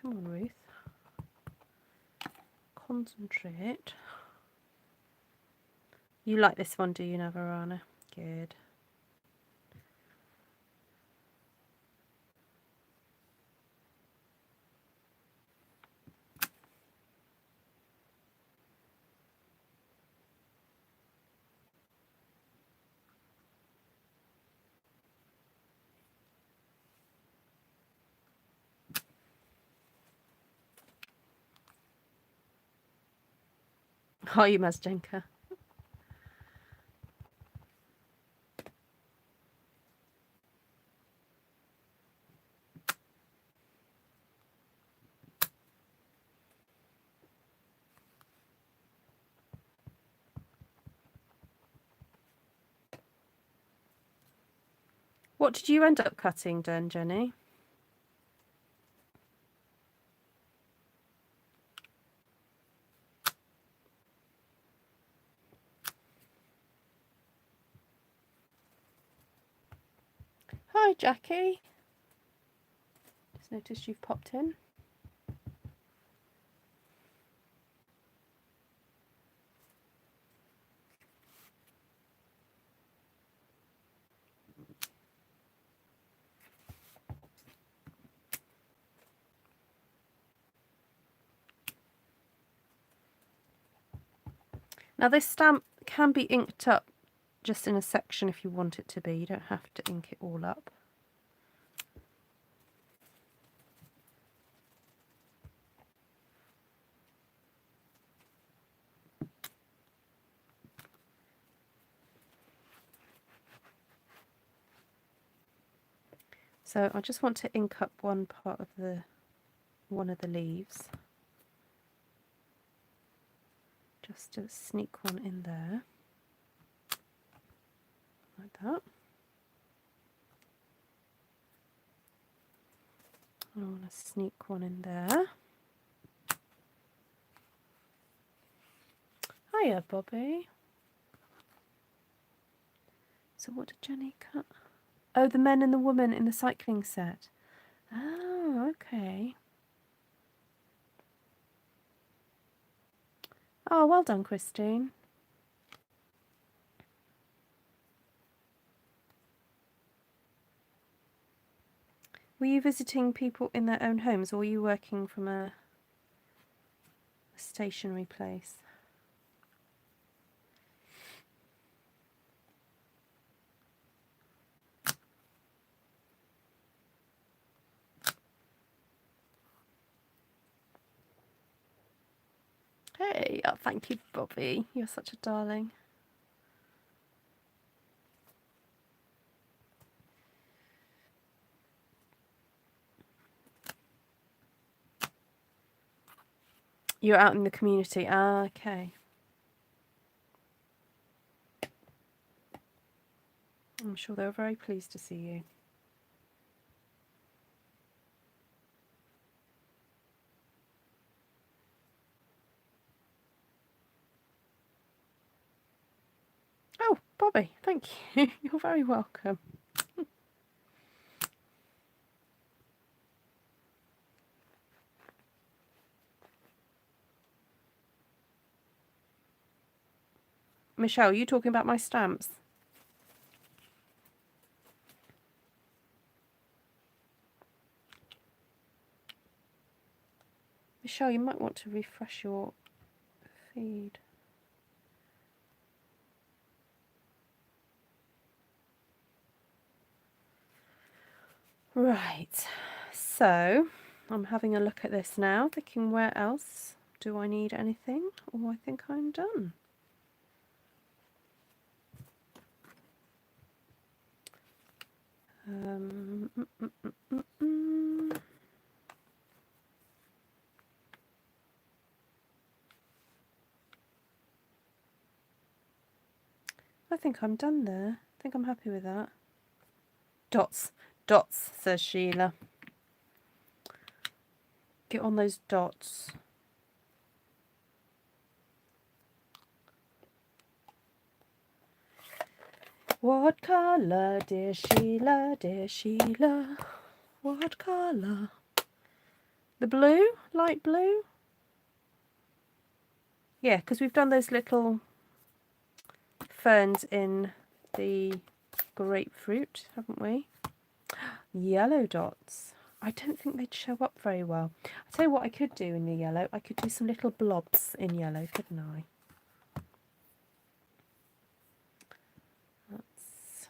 Come on, Ruth. Concentrate. You like this one, do you, Navarana? Good. Are you, Mazjenka? What did you end up cutting then, Jenny? Hi, Jackie. Just noticed you've popped in. Now this stamp can be inked up just in a section if you want it to be. You don't have to ink it all up. So I just want to ink up one part of one of the leaves. Just to sneak one in there. Like that. I want to sneak one in there. Hiya, Bobby. So what did Jenny cut? Oh, the men and the woman in the cycling set. Oh, okay. Oh, well done, Christine. Were you visiting people in their own homes, or were you working from a stationary place? Hey, oh, thank you, Bobby. You're such a darling. You're out in the community. Ah, okay. I'm sure they were very pleased to see you. Oh, Bobby, thank you. You're very welcome. Michelle, are you talking about my stamps? Michelle, you might want to refresh your feed. Right, so I'm having a look at this now, thinking where else do I need anything? Oh, I think I'm done. Mm, mm, mm, mm, mm, mm. I think I'm done there. I think I'm happy with that. Dots, dots, says Sheila. Get on those dots. What colour, dear Sheila, dear Sheila? What colour? The blue? Light blue? Yeah, because we've done those little ferns in the grapefruit, haven't we? Yellow dots. I don't think they'd show up very well. I'll tell you what I could do in the yellow. I could do some little blobs in yellow, couldn't I? That's...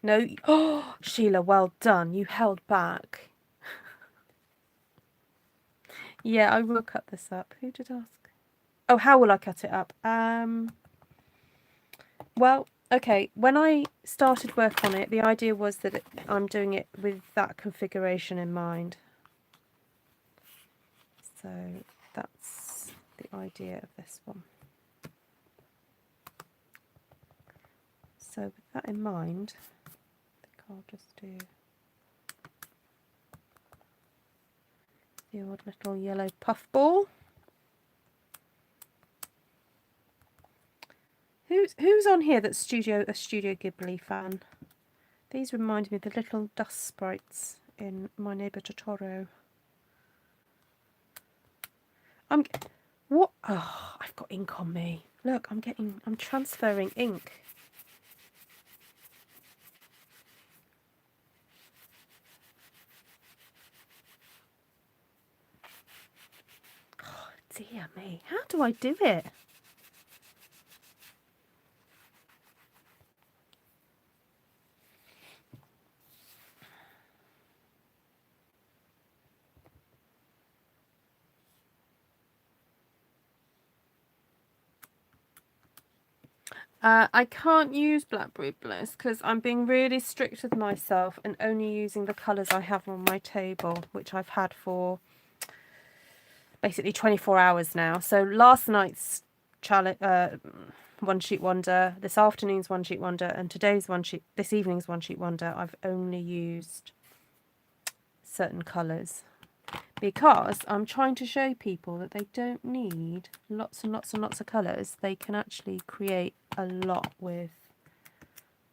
No. Oh, Sheila, well done. You held back. Yeah, I will cut this up. Who did ask? Oh, how will I cut it up? Well, okay. When I started work on it, the idea was that I'm doing it with that configuration in mind. So that's the idea of this one. So with that in mind, I think I'll just do the odd little yellow puffball. Who's on here that's a Studio Ghibli fan? These remind me of the little dust sprites in My Neighbour Totoro. What? Oh, I've got ink on me. Look, I'm transferring ink. Oh, dear me. How do I do it? I can't use Blackberry Bliss because I'm being really strict with myself and only using the colours I have on my table, which I've had for basically 24 hours now. So last night's challenge, one sheet wonder, this afternoon's one sheet wonder, and this evening's one sheet wonder, I've only used certain colours because I'm trying to show people that they don't need lots and lots and lots of colours. They can actually create a lot with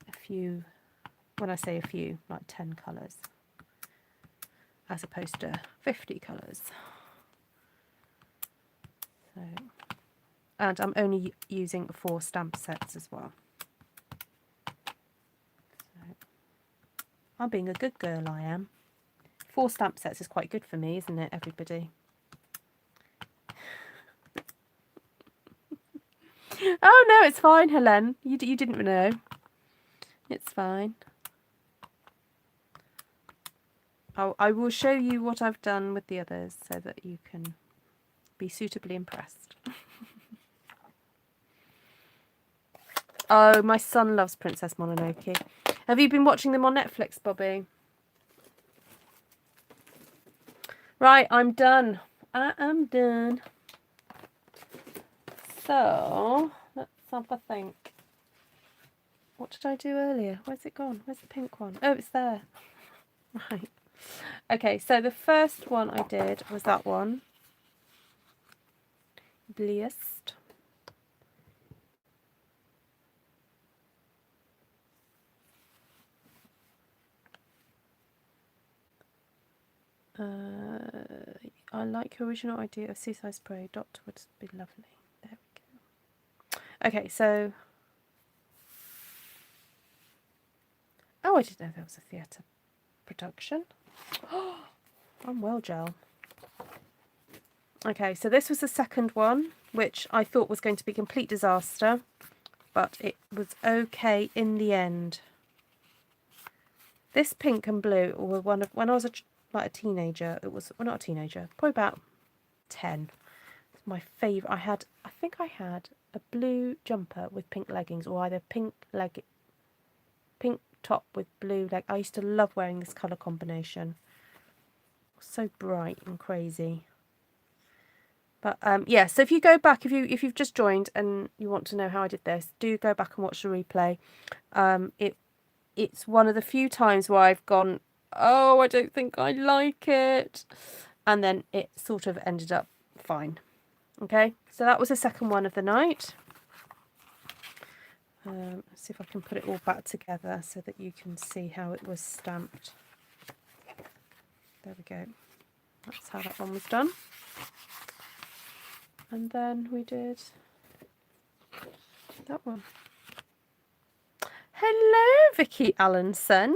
a few, when I say a few, like 10 colours, as opposed to 50 colours. So, and I'm only using 4 stamp sets as well. So, I'm being a good girl, I am. 4 stamp sets is quite good for me, isn't it, everybody? Oh, no, it's fine, Helen. You didn't know. It's fine. I will show you what I've done with the others so that you can be suitably impressed. Oh, my son loves Princess Mononoke. Have you been watching them on Netflix, Bobby? Right, I'm done. I am done. So, let's have a think. What did I do earlier? Where's it gone? Where's the pink one? Oh, it's there. Right. Okay, so the first one I did was that one. Bliest. I like your original idea of seaside spray. Dot would be lovely. There we go. Okay, so... Oh, I didn't know there was a theatre production. I'm well, gel. Okay, so this was the second one, which I thought was going to be a complete disaster, but it was okay in the end. This pink and blue were one of, when I was like a teenager, it was, well, not a teenager, probably about 10. It's my favourite. I think I had a blue jumper with pink leggings, or either pink top with blue leg. I used to love wearing this colour combination. So bright and crazy. But yeah, so if you go back, if you've just joined and you want to know how I did this, do go back and watch the replay. It's one of the few times where I've gone, oh, I don't think I like it, and then it sort of ended up fine. Okay, so that was the second one of the night. Let's see if I can put it all back together so that you can see how it was stamped. There we go. That's how that one was done. And then we did that one. Hello, Vicky Allenson.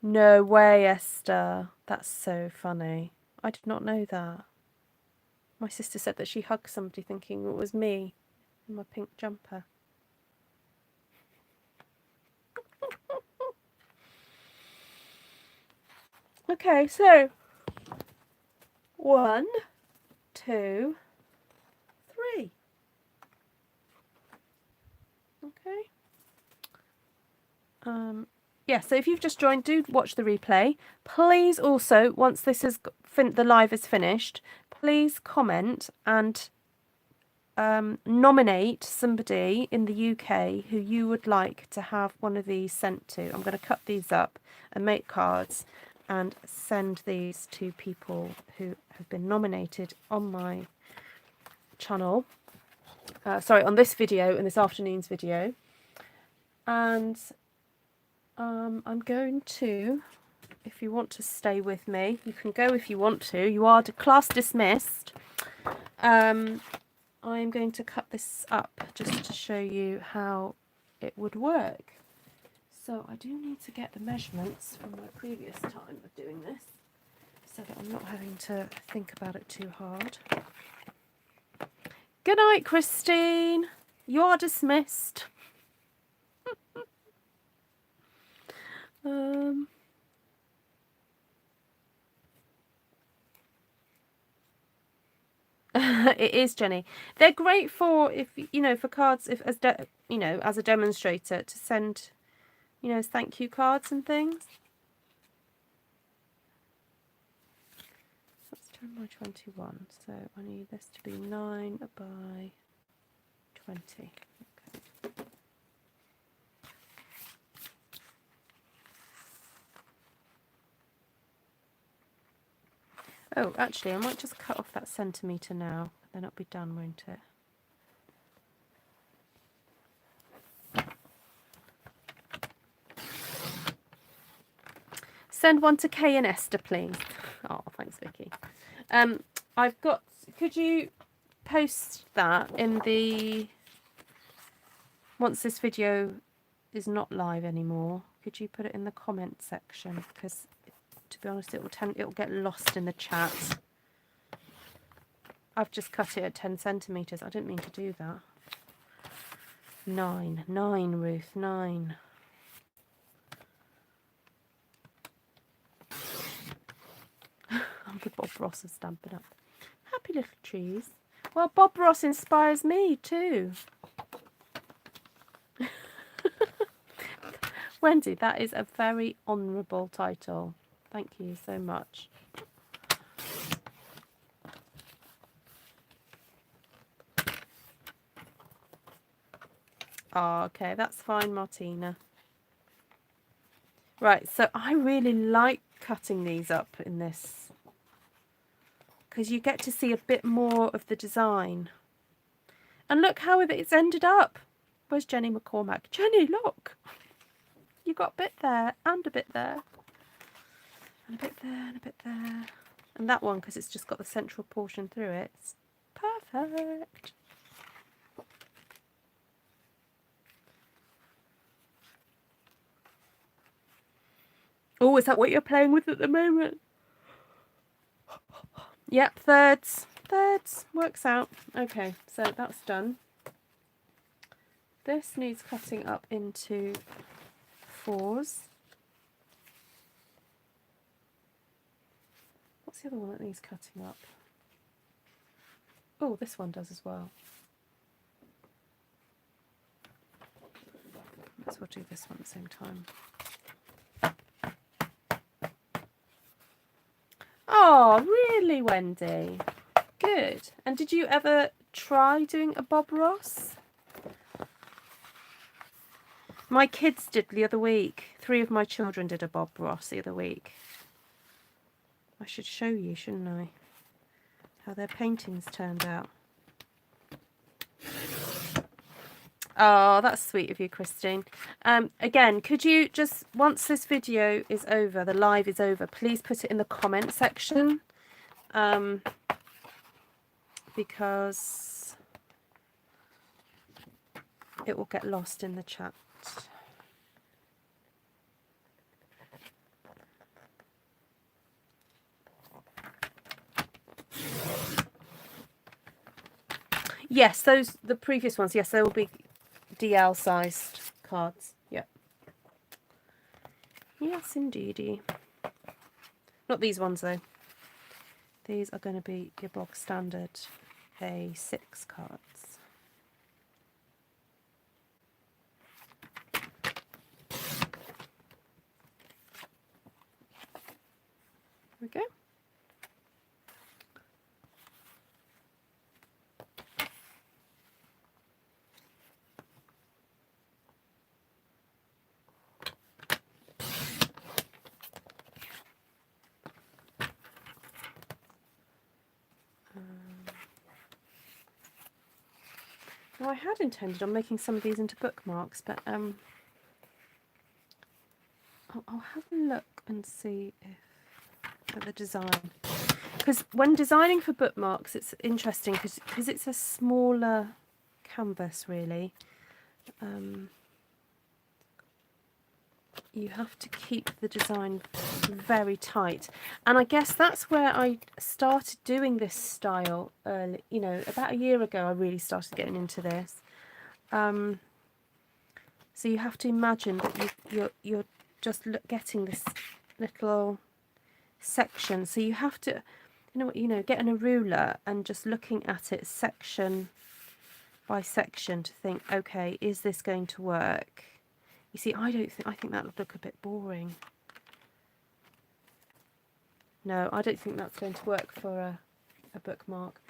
No way, Esther. That's so funny. I did not know that. My sister said that she hugged somebody thinking it was me in my pink jumper. Okay, so 1, 2, 3. Okay. Yeah, so if you've just joined, do watch the replay. Please also, once this is the live is finished, please comment and nominate somebody in the UK who you would like to have one of these sent to. I'm going to cut these up and make cards and send these to people who have been nominated on my channel. Sorry, on this video, in this afternoon's video. And I'm going to, if you want to stay with me, you can go if you want to. You are class dismissed. I'm going to cut this up just to show you how it would work. So I do need to get the measurements from my previous time of doing this so that I'm not having to think about it too hard. Good night, Christine. You are dismissed. It is, Jenny. They're great for, if you know, for cards, if as you know, as a demonstrator, to send, you know, thank you cards and things. That's 10 by 21, so I need this to be 9 by 20. Okay. Oh, actually, I might just cut off that centimetre now, then it'll be done, won't it? Send one to Kay and Esther, please. Oh, thanks, Vicky. I've got, could you post that in the, once this video is not live anymore, could you put it in the comment section? Because to be honest, it'll get lost in the chat. I've just cut it at 10 centimeters. I didn't mean to do that. 9, Ruth, 9. I'm the Bob Ross of Stampin' Up. Happy little trees. Well, Bob Ross inspires me too. Wendy, that is a very honourable title. Thank you so much. Oh, okay, that's fine, Martina. Right, so I really like cutting these up in this because you get to see a bit more of the design. And look how it's ended up. Where's Jenny McCormack? Jenny, look! You got a bit there and a bit there. And a bit there and a bit there. And that one, because it's just got the central portion through it. It's perfect. Oh, is that what you're playing with at the moment? Yep, thirds. Thirds. Works out. Okay, so that's done. This needs cutting up into 4s. What's the other one that needs cutting up? Oh, this one does as well. Might as well do this one at the same time. Oh, really, Wendy? Good. And did you ever try doing a Bob Ross? My kids did the other week. 3 of my children did a Bob Ross the other week. I should show you, shouldn't I? How their paintings turned out. Oh, that's sweet of you, Christine. Again, could you just, once this video is over, the live is over, please put it in the comment section. Because it will get lost in the chat. Yes, the previous ones, yes, they will be DL sized cards. Yeah. Yes, indeedy. Not these ones though. These are going to be your bog standard A6 cards. There we go. Now I had intended on making some of these into bookmarks, but I'll have a look and see if at the design. Because when designing for bookmarks, it's interesting because it's a smaller canvas, really. You have to keep the design very tight, and I guess that's where I started doing this style early. You know, about a year ago, I really started getting into this. So you have to imagine that you're just getting this little section. So you have to, get a ruler and just looking at it section by section to think, okay, is this going to work? You see, I think that would look a bit boring. No, I don't think that's going to work for a bookmark.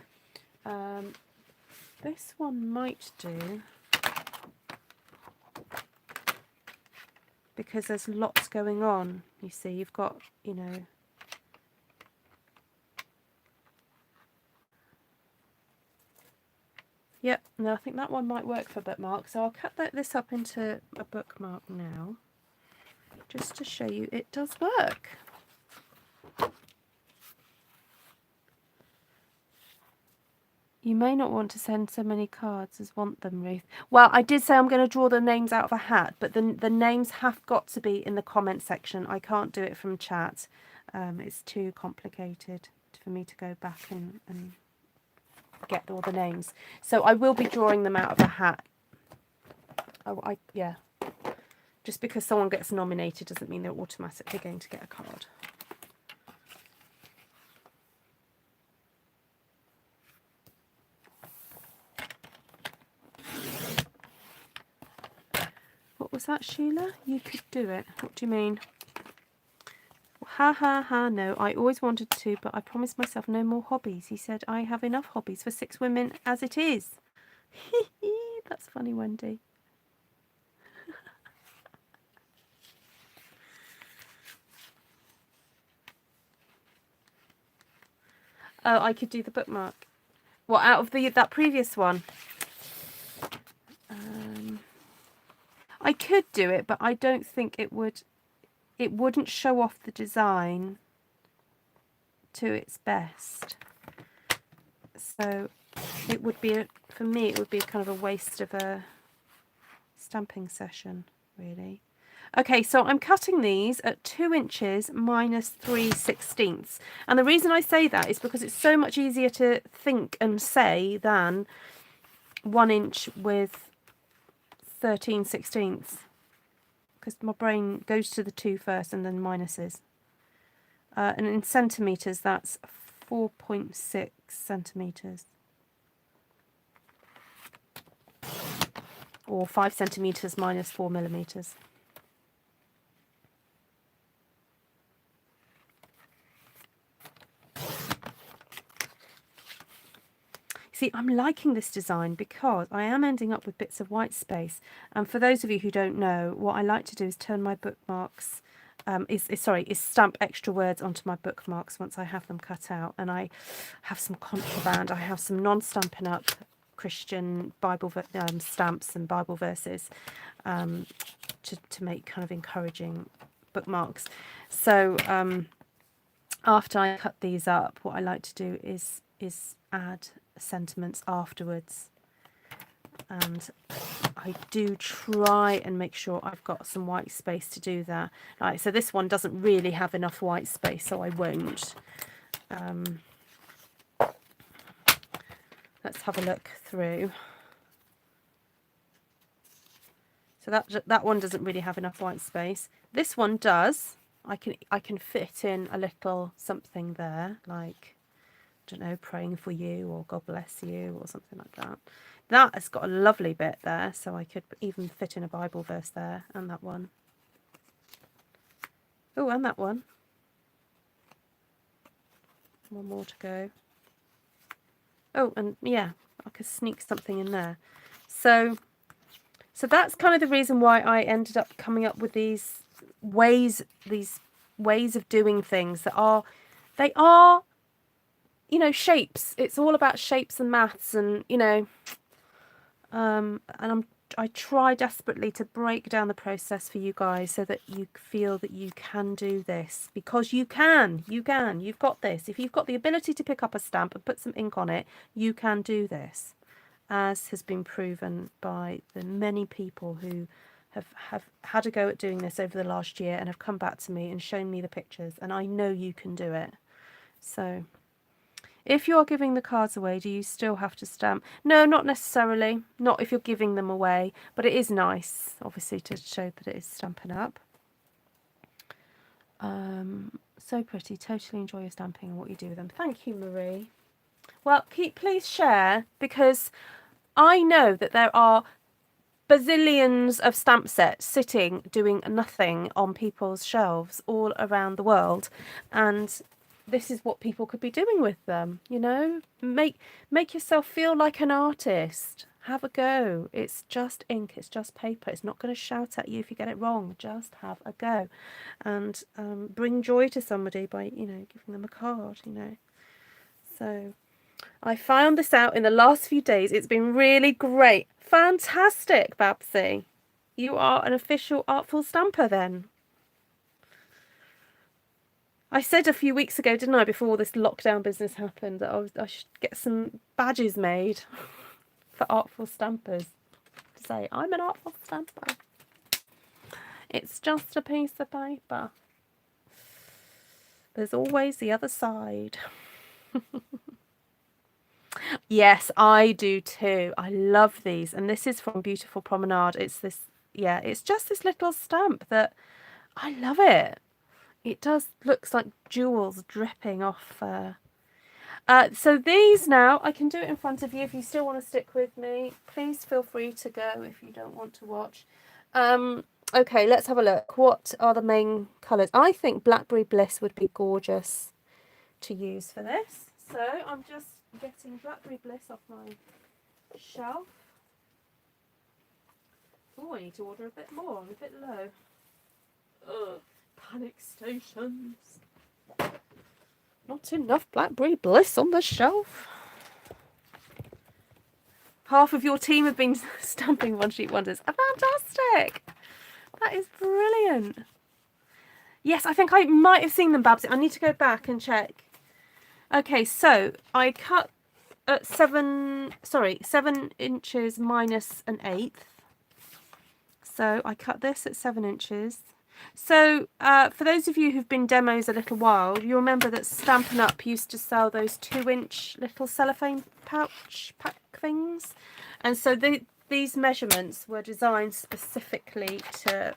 This one might do, because there's lots going on. You see, you've got, Yep, no, I think that one might work for bookmark. So I'll cut this up into a bookmark now, just to show you it does work. You may not want to send so many cards as want them, Ruth. Well, I did say I'm going to draw the names out of a hat, but the names have got to be in the comment section. I can't do it from chat. It's too complicated for me to go back and get all the names. So I will be drawing them out of a hat. Oh, yeah. Just because someone gets nominated doesn't mean they're automatically going to get a card. What was that, Sheila? You could do it. What do you mean? Ha ha ha, no, I always wanted to, but I promised myself no more hobbies. He said, I have enough hobbies for 6 women as it is. That's funny, Wendy. Oh, I could do the bookmark. What, out of that previous one? I could do it, but I don't think it wouldn't show off the design to its best. So it would be, for me, it would be kind of a waste of a stamping session, really. Okay, so I'm cutting these at 2 inches minus 3/16. And the reason I say that is because it's so much easier to think and say than 1 inch with 13/16. Because my brain goes to the 2 first and then minuses. And in centimetres, that's 4.6 centimetres. Or 5 centimetres minus 4 millimetres. See, I'm liking this design because I am ending up with bits of white space. And for those of you who don't know, what I like to do is turn my bookmarks, is stamp extra words onto my bookmarks once I have them cut out. And I have some contraband. I have some non-Stampin' Up! Christian Bible stamps and Bible verses to make kind of encouraging bookmarks. So after I cut these up, what I like to do is add sentiments afterwards, and I do try and make sure I've got some white space to do that. Right, so this one doesn't really have enough white space, so I won't. Let's have a look through. So that one doesn't really have enough white space. This one does. I can fit in a little something there, like, I don't know, praying for you or God bless you or something like that. That has got a lovely bit there, so I could even fit in a Bible verse there, and that one. Oh, and that one. One more to go. Oh, and yeah, I could sneak something in there. So that's kind of the reason why I ended up coming up with these ways of doing things that are, you know, shapes. It's all about shapes and maths, and you know, and I try desperately to break down the process for you guys so that you feel that you can do this, because you've got this. If you've got the ability to pick up a stamp and put some ink on it, you can do this, as has been proven by the many people who have had a go at doing this over the last year and have come back to me and shown me the pictures, and I know you can do it. So if you're giving the cards away, do you still have to stamp? No, not necessarily. Not if you're giving them away, but it is nice, obviously, to show that it is Stampin' Up. So pretty. Totally enjoy your stamping and what you do with them. Thank you, Marie. Well, please share, because I know that there are bazillions of stamp sets sitting doing nothing on people's shelves all around the world, and this is what people could be doing with them. You know, make yourself feel like an artist. Have a go. It's just ink, it's just paper. It's not going to shout at you if you get it wrong. Just have a go, and bring joy to somebody by, you know, giving them a card, you know. So I found this out in the last few days. It's been really great. Fantastic, Babsy. You are an official Artful Stamper then. I said a few weeks ago, didn't I, before this lockdown business happened, that I should get some badges made for artful stampers to say, I'm an artful stamper. It's just a piece of paper. There's always the other side. Yes, I do too. I love these. And this is from Beautiful Promenade. It's this, yeah, it's just this little stamp that I love it. It does looks like jewels dripping off. So these now, I can do it in front of you if you still want to stick with me. Please feel free to go if you don't want to watch. Okay, let's have a look. What are the main colours? I think Blackberry Bliss would be gorgeous to use for this. So I'm just getting Blackberry Bliss off my shelf. Oh, I need to order a bit more. I'm a bit low. Ugh, panic stations. Not enough Blackberry Bliss on the shelf. Half of your team have been stamping One Sheet Wonders. Fantastic! That is brilliant. Yes, I think I might have seen them, Babs. I need to go back and check. Okay, so I cut at 7 inches minus an eighth. So I cut this at 7 inches. So for those of you who've been demos a little while, you remember that Stampin' Up used to sell those 2-inch little cellophane pouch pack things. And so these measurements were designed specifically to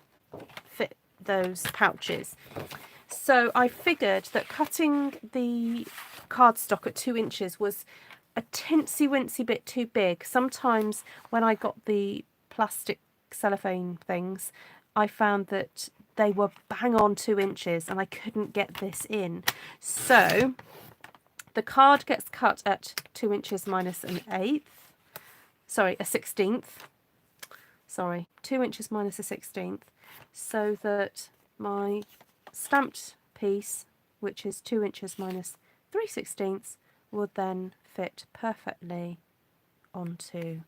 fit those pouches. So I figured that cutting the cardstock at 2 inches was a tinsy-wincy bit too big. Sometimes when I got the plastic cellophane things, I found that they were bang on 2 inches and I couldn't get this in. So the card gets cut at 2 inches minus an eighth. Sorry, a 16th. Sorry, 2 inches minus a 16th. So that my stamped piece, which is 2 inches minus 3/16, would then fit perfectly onto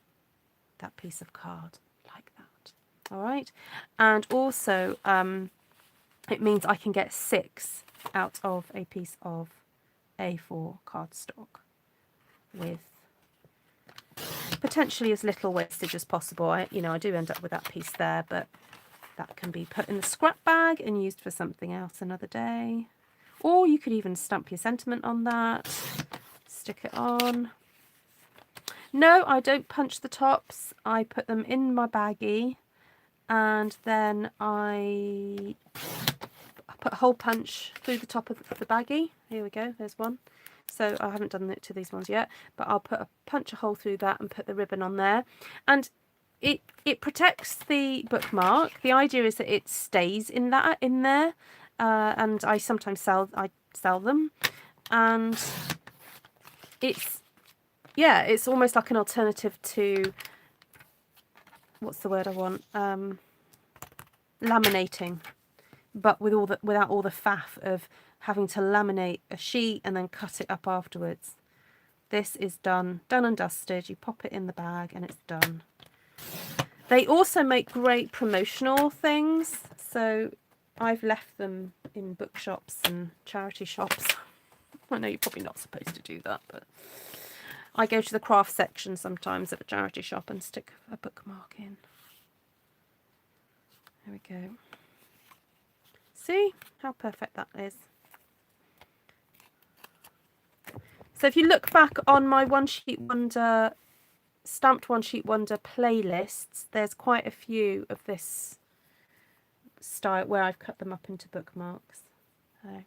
that piece of card like that. All right, and also it means I can get 6 out of a piece of A4 cardstock with potentially as little wastage as possible. I do end up with that piece there, but that can be put in the scrap bag and used for something else another day. Or you could even stamp your sentiment on that, stick it on. No, I don't punch the tops. I put them in my baggie and then I put a hole punch through the top of the baggie. Here we go, there's one. So I haven't done it to these ones yet, but I'll punch a hole through that and put the ribbon on there. And it protects the bookmark. The idea is that it stays in there, and I sometimes sell them, and it's almost like an alternative to, what's the word I want, laminating, but without all the faff of having to laminate a sheet and then cut it up afterwards. This is done and dusted. You pop it in the bag and it's done. They also make great promotional things, so I've left them in bookshops and charity shops. I know you're probably not supposed to do that, but I go to the craft section sometimes at a charity shop and stick a bookmark in. There we go. See how perfect that is. So if you look back on my One Sheet Wonder, stamped One Sheet Wonder playlists, there's quite a few of this style where I've cut them up into bookmarks. So,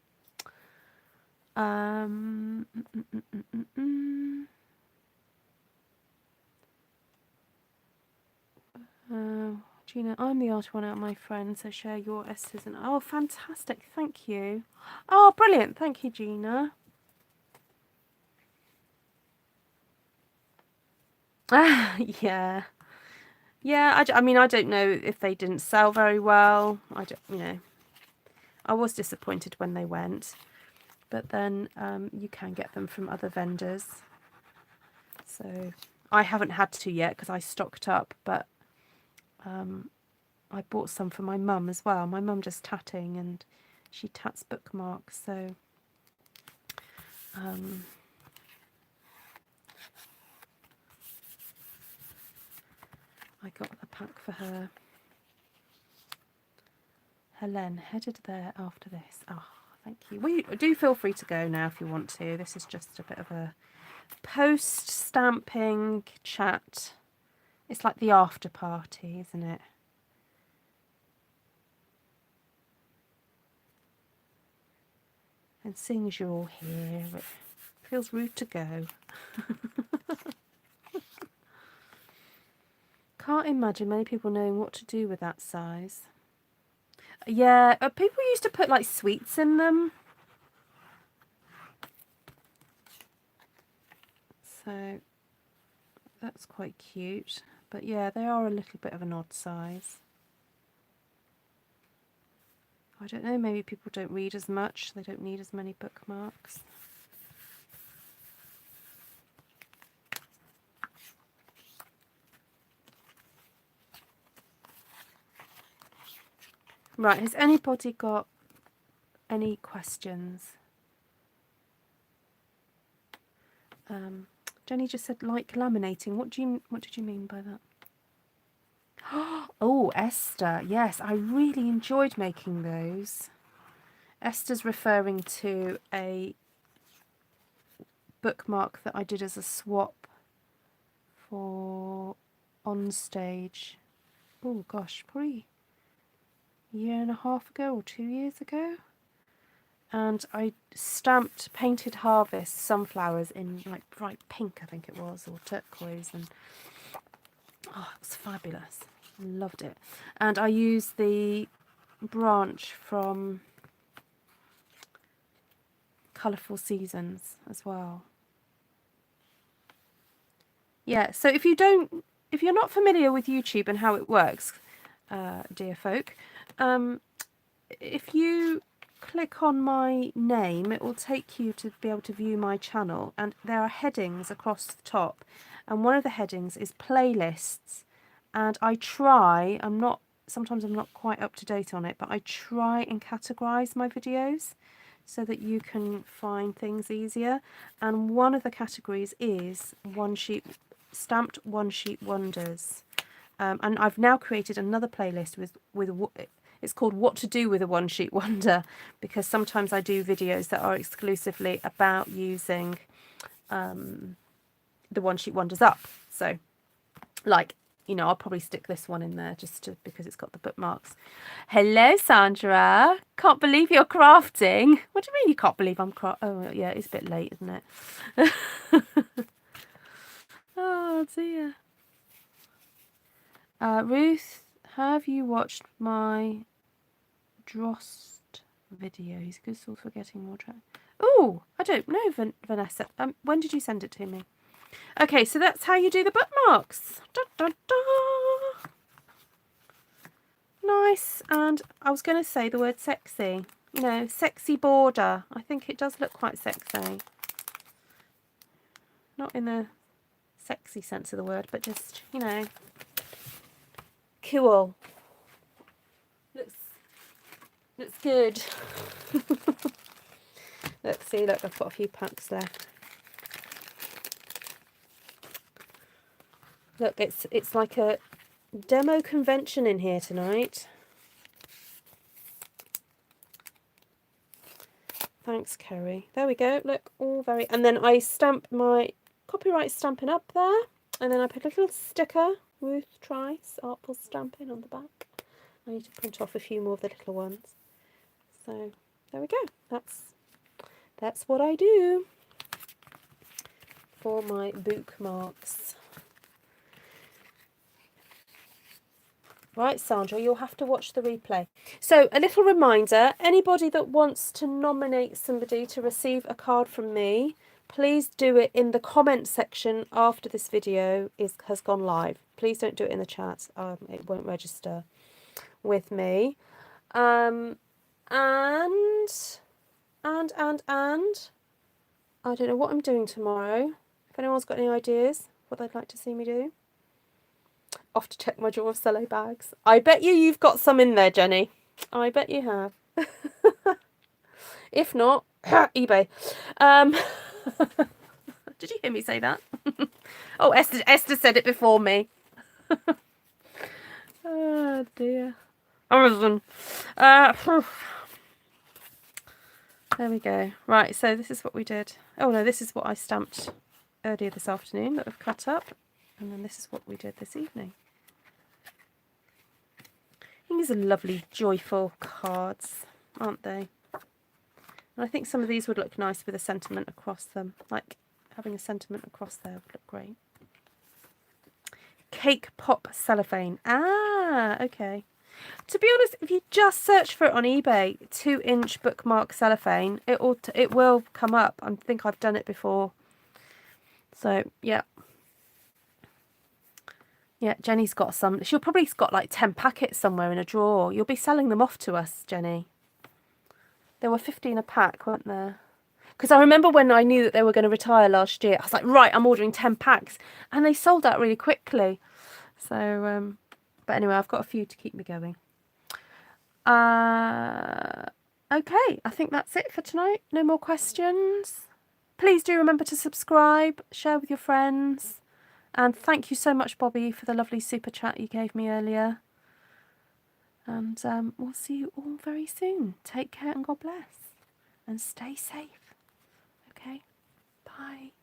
Gina, I'm the arty one out of my friends, so share your S's and oh, fantastic, thank you. Oh, brilliant, thank you, Gina. Yeah. I mean, I don't know if they didn't sell very well. I don't, I was disappointed when they went, but then you can get them from other vendors. So I haven't had to yet because I stocked up, but I bought some for my mum as well. My mum does tatting, and she tats bookmarks, so I got the pack for her. Helen, headed there after this. Oh, thank you. Well, you do feel free to go now if you want to. This is just a bit of a post-stamping chat. It's like the after party, isn't it? And seeing as you're all here, it feels rude to go. Can't imagine many people knowing what to do with that size. Yeah, people used to put like sweets in them. So that's quite cute. But yeah, they are a little bit of an odd size. I don't know, maybe people don't read as much. They don't need as many bookmarks. Right, has anybody got any questions? Jenny just said like laminating. What did you mean by that? Oh, Esther. Yes, I really enjoyed making those. Esther's referring to a bookmark that I did as a swap for on stage. Oh gosh, probably a year and a half ago or 2 years ago. And I stamped Painted Harvest sunflowers in like bright pink, I think it was, or turquoise, and oh, it was fabulous. I loved it. And I used the branch from Colourful Seasons as well. Yeah, so if you're not familiar with YouTube and how it works, dear folk, if you click on my name, it will take you to be able to view my channel, and there are headings across the top, and one of the headings is playlists, and sometimes I'm not quite up to date on it, but I try and categorize my videos so that you can find things easier, and one of the categories is stamped one sheet wonders, and I've now created another playlist with it's called What to Do with a One Sheet Wonder, because sometimes I do videos that are exclusively about using the One Sheet Wonders up. So, like, I'll probably stick this one in there because it's got the bookmarks. Hello, Sandra. Can't believe you're crafting. What do you mean you can't believe I'm crafting? Oh, yeah, it's a bit late, isn't it? Oh, dear. Ruth, have you watched my Drost videos? Good source for getting more track. Oh, I don't know, Vanessa. When did you send it to me? Okay, so that's how you do the bookmarks. Da, da, da. Nice. And I was going to say the word sexy. Sexy border. I think it does look quite sexy. Not in a sexy sense of the word, but just, cool. Looks good. Let's see, look, I've got a few packs left. Look, it's like a demo convention in here tonight. Thanks, Kerry. There we go. Look, all very... And then I stamp my copyright Stampin' Up there. And then I put a little sticker, Ruth Trice, Artful Stampin' on the back. I need to print off a few more of the little ones. So, there we go. That's what I do for my bookmarks. Right, Sandra, you'll have to watch the replay. So a little reminder, anybody that wants to nominate somebody to receive a card from me, please do it in the comment section after this video has gone live. Please don't do it in the chat. It won't register with me. And I don't know what I'm doing tomorrow. If anyone's got any ideas what they'd like to see me do. Off to check my drawer of cello bags. I bet you've got some in there, Jenny. I bet you have. If not, eBay. Um, did you hear me say that? Oh, Esther said it before me. Oh dear. Amazon. There we go. Right, so this is what we did. Oh no, this is what I stamped earlier this afternoon that I've cut up. And then this is what we did this evening. I think these are lovely, joyful cards, aren't they? And I think some of these would look nice with a sentiment across them. Like having a sentiment across there would look great. Cake pop cellophane. Ah, okay. To be honest, if you just search for it on eBay, 2-inch bookmark cellophane, it will come up. I think I've done it before. So yeah. Yeah, Jenny's got some. She'll probably got like 10 packets somewhere in a drawer. You'll be selling them off to us, Jenny. There were 15 a pack, weren't there? Because I remember when I knew that they were going to retire last year, I was like, right, I'm ordering 10 packs. And they sold out really quickly. So, but anyway, I've got a few to keep me going. Okay, I think that's it for tonight. No more questions. Please do remember to subscribe, share with your friends. And thank you so much, Bobby, for the lovely super chat you gave me earlier. And we'll see you all very soon. Take care and God bless. And stay safe. Okay? Bye.